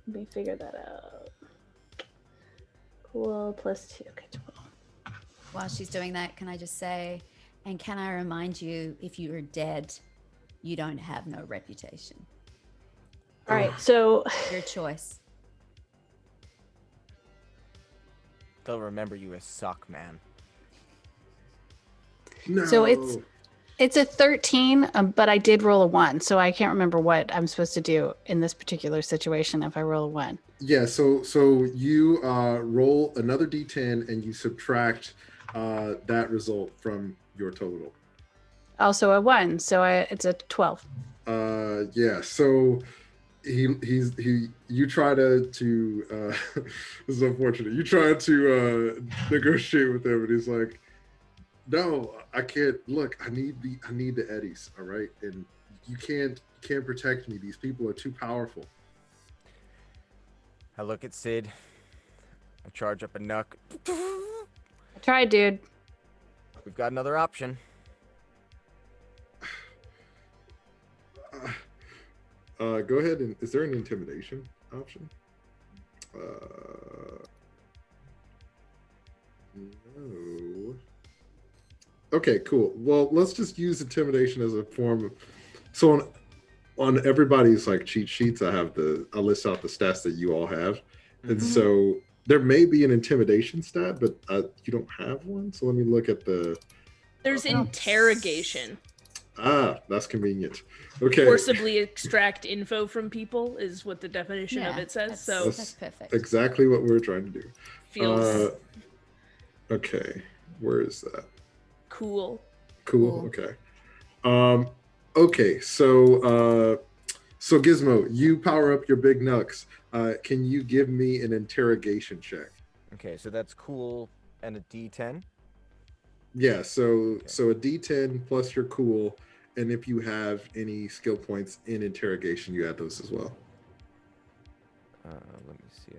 Let me figure that out. Cool. +2. Okay, 12. While she's doing that, can I just say, and can I remind you, if you are dead, you don't have no reputation. All right. So Your choice. They'll remember you as Sock Man. No. So it's a 13, but I did roll a 1, so I can't remember what I'm supposed to do in this particular situation if I roll a 1. Yeah, so you roll another d10 and you subtract that result from your total. Also a 1, so it's a 12. Yeah, so you try to this is unfortunate. You try to negotiate with him, and he's like, "No, I can't. Look, I need the eddies, all right? And you can't protect me. These people are too powerful." I look at Sid. I charge up a knuck. I tried, dude. We've got another option. Go ahead, and is there an intimidation option? No. Okay, cool. Well, let's just use intimidation as a form of. So on everybody's like cheat sheets, I list out the stats that you all have, and so there may be an intimidation stat, but you don't have one. So let me look at the There's interrogation. That's convenient. Okay. Forcibly extract info from people is what the definition of it says. That's perfect. Exactly what we were trying to do. Feels okay. Where is that? cool. Okay. Okay. So Gizmo, you power up your big nucks. Can you give me an interrogation check? Okay, so that's cool and a D10. Yeah. So a D10 plus your cool, and if you have any skill points in interrogation, you add those as well. Let me see.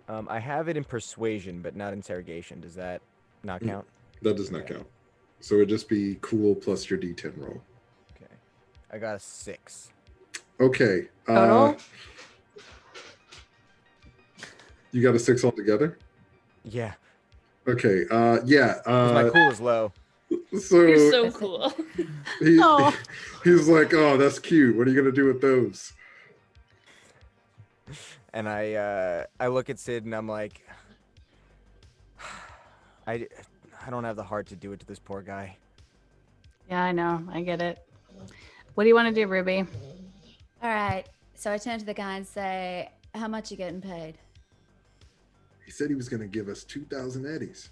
I have it in persuasion, but not interrogation. Does that not count? That does not count. So it'd just be cool plus your D10 roll. Okay. I got a 6. Okay. Total? You got a 6 altogether? Yeah. Okay. Yeah. 'Cause my cool is low. So You're so cool. He's like, oh, that's cute. What are you gonna do with those? And I look at Sid and I'm like, I don't have the heart to do it to this poor guy. Yeah, I know. I get it. What do you want to do, Ruby? All right. So I turn to the guy and say, how much you getting paid? He said he was gonna give us 2,000 eddies.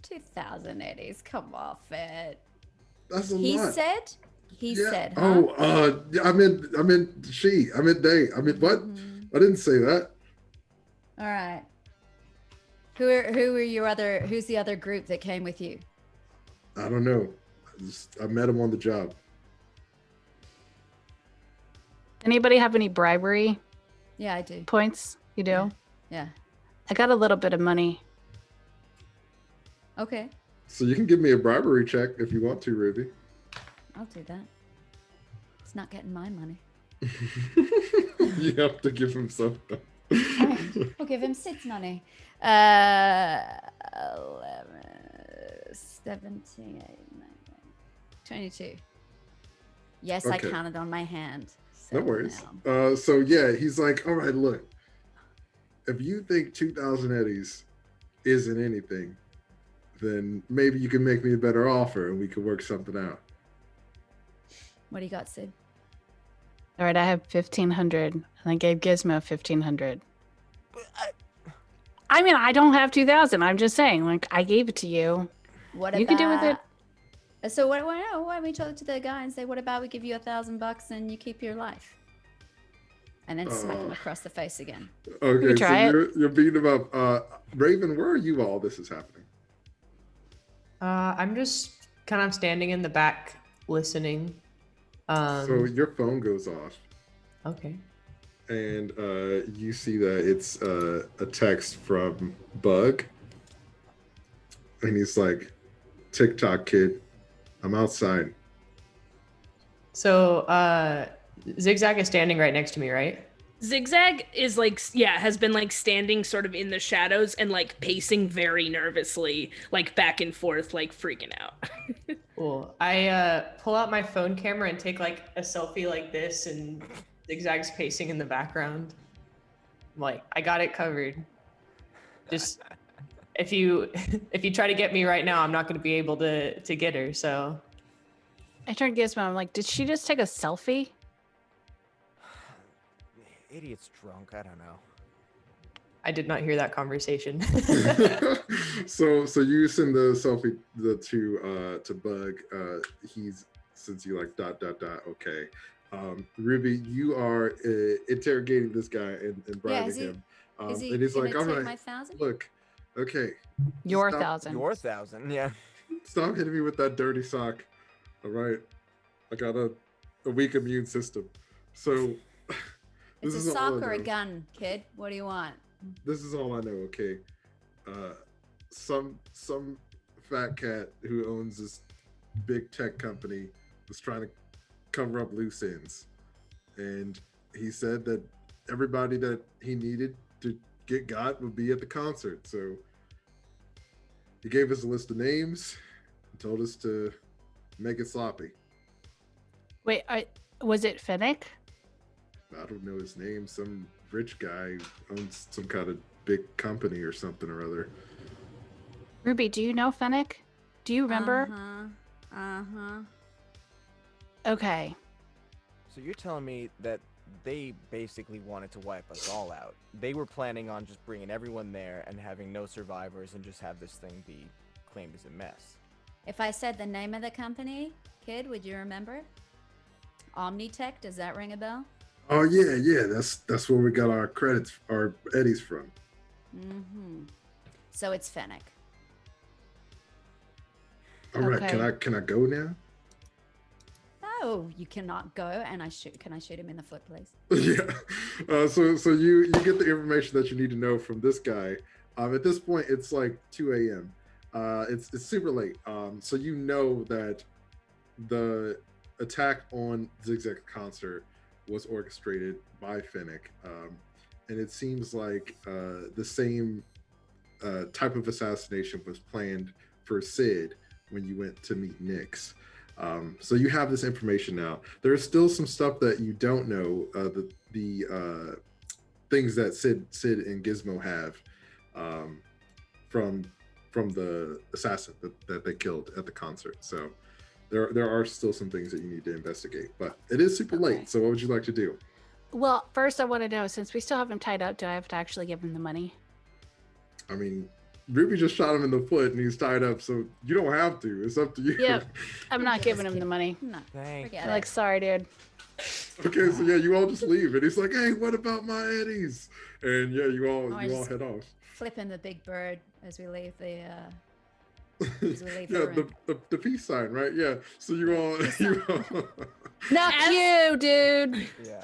2,000 eddies. Come off it. That's a He lot. said? He said, huh? Oh, yeah, I meant she. I meant they. I meant what? I didn't say that. All right. Who's the other group that came with you? I don't know. I met him on the job. Anybody have any bribery Yeah, I do. points? You do? Yeah. I got a little bit of money. Okay. So you can give me a bribery check if you want to, Ruby. I'll do that. It's not getting my money. You have to give him something. I'll give him Sid's money. 11, 17, 18, 19, 22. Yes, I Okay. counted on my hand. No So worries. now- So yeah, he's like, all right, look, if you think 2,000 eddies isn't anything, then maybe you can make me a better offer and we can work something out. What do you got, Sid? All right, I have 1,500, and I gave Gizmo 1,500. I mean, I don't have 2,000. I'm just saying, like, I gave it to you. What You can do with it. So why don't we talk to the guy and say, what about we give you $1,000 and you keep your life? And then smack him across the face again. Okay, so try it. you're beating him up. Raven, where are you while this is happening? I'm just kind of standing in the back listening. So your phone goes off Okay. and you see that it's a text from Bug. And he's like, TikTok kid, I'm outside. So Zigzag is standing right next to me, right? Zigzag is like, has been like standing sort of in the shadows and like pacing very nervously, like back and forth, like freaking out. Cool. I pull out my phone camera and take like a selfie like this, and Zigzag's pacing in the background. I'm like, I got it covered. Just if you try to get me right now, I'm not going to be able to get her. So I turned Gizmo. I'm like, did she just take a selfie? Idiot's drunk. I don't know. I did not hear that conversation. So you send the selfie to Bug. He's since you like ... Okay. Ruby, you are interrogating this guy and bribing him. Is he and he's gonna like, all take right, my 1,000? look, okay, Your Stop. 1,000. Your 1,000, yeah. stop hitting me with that dirty sock. All right, I got a weak immune system. So It's this a is all I sock or a know. gun, kid. What do you want? This is all I know. Okay, some fat cat who owns this big tech company was trying to cover up loose ends, and he said that everybody that he needed to get got would be at the concert. So he gave us a list of names and told us to make it sloppy. Wait, was it Fennec? I don't know his name. Some rich guy owns some kind of big company or something or other. Ruby, do you know Fennec? Do you remember? Okay. So you're telling me that they basically wanted to wipe us all out. They were planning on just bringing everyone there and having no survivors and just have this thing be claimed as a mess. If I said the name of the company, kid, would you remember? Omnitech, does that ring a bell? Oh yeah. That's where we got our credits, our eddies from. Mm-hmm. So it's Fennec. All right, Okay. can I go now? Oh, you cannot go, and can I shoot him in the foot, please? Yeah. So you get the information that you need to know from this guy. At this point, it's like 2 a.m. It's super late. So you know that the attack on Zigzag concert was orchestrated by Fennec, and it seems like the same type of assassination was planned for Sid when you went to meet Nyx. So you have this information now. There is still some stuff that you don't know. The things that Sid and Gizmo have from the assassin that they killed at the concert. So there are still some things that you need to investigate. But it is super late. So what would you like to do? Well, first I want to know, since we still have him tied up, do I have to actually give him the money? I mean, Ruby just shot him in the foot and he's tied up, so you don't have to. It's up to you. Yep. I'm not giving him the money. No, Thank forget I'm it. like, sorry, dude. Okay, so yeah, you all just leave, and he's like, "Hey, what about my eddies?" And yeah, you all I you all just- head off. Flipping the big bird as we leave the. Yeah, the room. the peace sign, right? Yeah. So you all, Not As- you, dude. Yeah.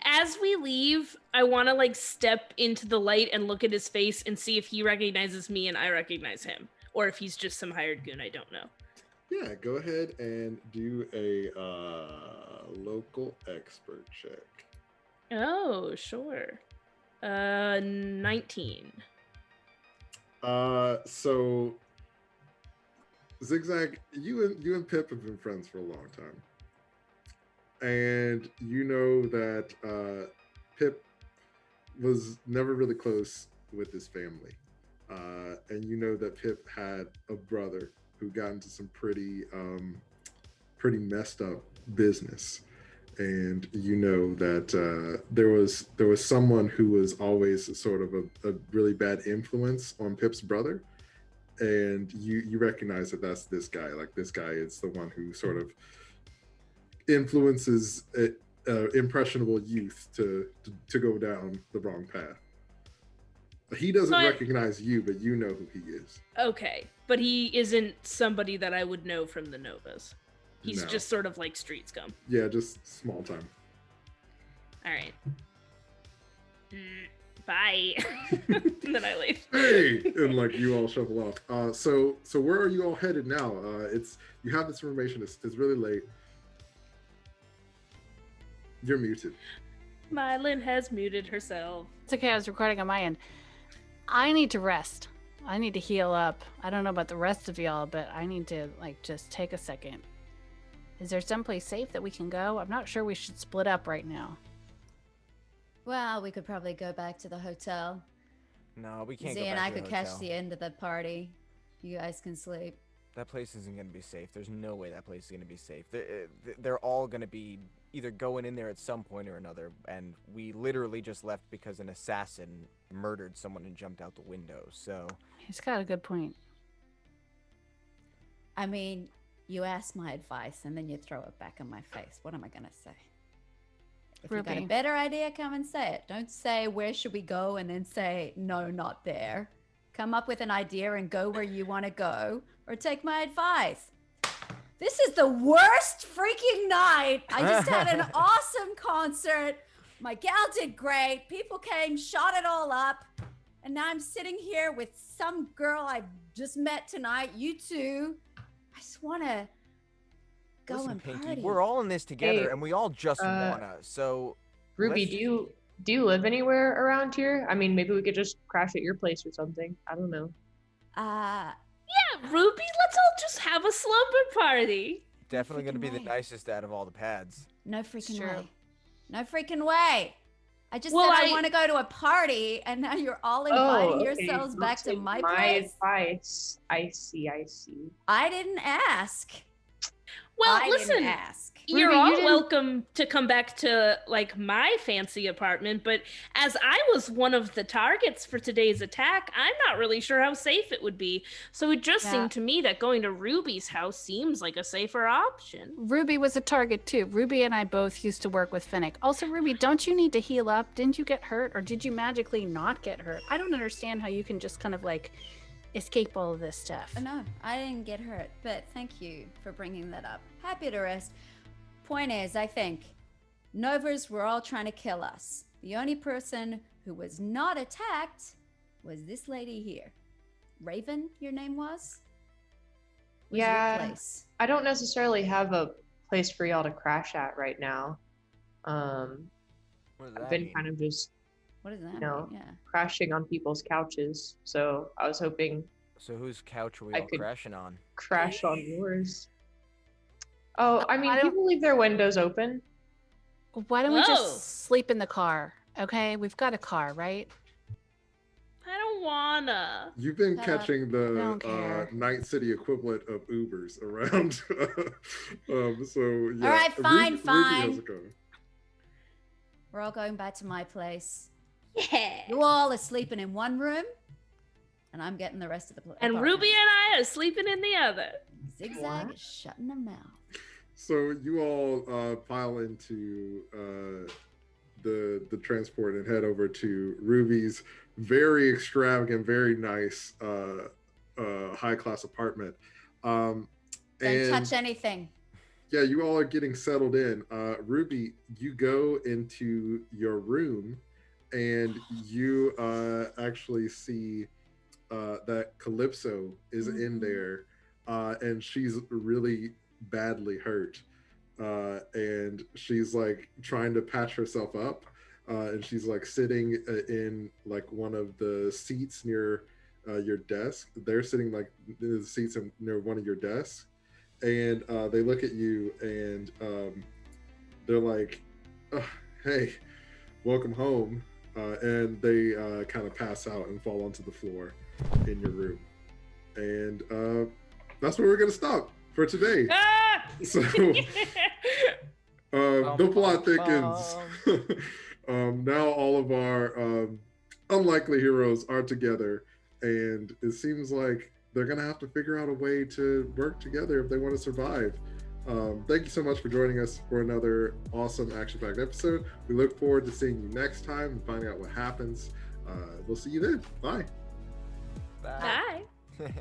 As we leave, I want to like step into the light and look at his face and see if he recognizes me and I recognize him, or if he's just some hired goon. I don't know. yeah. Go ahead and do a local expert check. Oh, sure. 19. So Zigzag, you and Pip have been friends for a long time. And you know that Pip was never really close with his family. And you know that Pip had a brother who got into some pretty messed up business. And you know that there was someone who was always sort of a really bad influence on Pip's brother. And you recognize that that's this guy. Like, this guy is the one who sort of influences impressionable youth to go down the wrong path. He doesn't recognize you, but you know who he is. Okay, but he isn't somebody that I would know from the Novas. He's No. just sort of like street scum. Yeah, just small time. All right. Bye. And then I leave. Hey, and like you all shuffle off. So where are you all headed now? You have this information. It's really late. You're muted. Mylin has muted herself. It's okay. I was recording on my end. I need to rest. I need to heal up. I don't know about the rest of y'all, but I need to just take a second. Is there someplace safe that we can go? I'm not sure we should split up right now. Well, we could probably go back to the hotel. No, we can't Z go back and I to the could catch hotel. the end of the party. You guys can sleep. That place isn't going to be safe. There's no way that place is going to be safe. They're all going to be either going in there at some point or another, and we literally just left because an assassin murdered someone and jumped out the window, so... He's got a good point. I mean, you ask my advice and then you throw it back in my face. What am I gonna say? If you got a Ruby. better idea, come and say it. Don't say where should we go and then say no, not there. Come up with an idea and go where you want to go, or take my advice. This is the worst freaking night. I just had an awesome concert. My gal did great. People came, shot it all up. And now I'm sitting here with some girl I just met tonight. You two. I just want to go Listen, and Pinky, party. we're all in this together, Hey, and we all just wanna, so... Ruby, let's- do you live anywhere around here? I mean, maybe we could just crash at your place or something. I don't know. Yeah, Ruby, let's all just have a slumber party. Definitely going to freaking be the way. nicest out of all the pads. No freaking Sure. way. No freaking way. I just Well, said I want to go to a party, and now you're all inviting yourselves Don't back to take my my place. advice. I see. I didn't ask. Well, I listen. didn't ask. You're Ruby, you all didn't- welcome to come back to like my fancy apartment, but as I was one of the targets for today's attack, I'm not really sure how safe it would be. So it just Yeah. seemed to me that going to Ruby's house seems like a safer option. Ruby was a target too. Ruby and I both used to work with Fennec. Also, Ruby, don't you need to heal up? Didn't you get hurt, or did you magically not get hurt? I don't understand how you can just kind of like escape all of this stuff. Oh, no, I didn't get hurt, but thank you for bringing that up. Happy to rest. Point is, I think Novas were all trying to kill us. The only person who was not attacked was this lady here. Raven, your name was? Where's Yeah. your place? I don't necessarily have a place for y'all to crash at right now. What does I've that been mean? kind of just What does that No. mean? Yeah. crashing on people's couches. So I was hoping So whose couch are we I all could- crashing on? crash on yours. Oh, I mean, I don't- people leave their windows open. Why don't we Whoa. just sleep in the car? Okay, we've got a car, right? I don't wanna. You've been Shut up. catching Don't the care. Night City equivalent of Ubers around. So yeah. All right, fine, Ruby, fine. how's it going? We're all going back to my place. Yeah. You all are sleeping in one room, and I'm getting the rest of the place. And Ruby and I are sleeping in the other. Zigzag What? is shutting her mouth. So you all pile into the transport and head over to Ruby's very extravagant, very nice, high class apartment. Don't And touch anything. yeah, you all are getting settled in. Ruby, you go into your room and you actually see that Calypso is in there, and she's really badly hurt. And she's like trying to patch herself up, and she's like sitting in like one of the seats near your desk. They're sitting like in the seats near one of your desks, and they look at you and they're like, oh, "Hey, welcome home," and they kind of pass out and fall onto the floor in your room, and that's where we're gonna stop for today. Ah! So the plot thickens. Now all of our unlikely heroes are together, and it seems like they're gonna have to figure out a way to work together if they want to survive. Thank you so much for joining us for another awesome action-packed episode. We look forward to seeing you next time and finding out what happens. We'll see you then. Bye. Bye. Bye.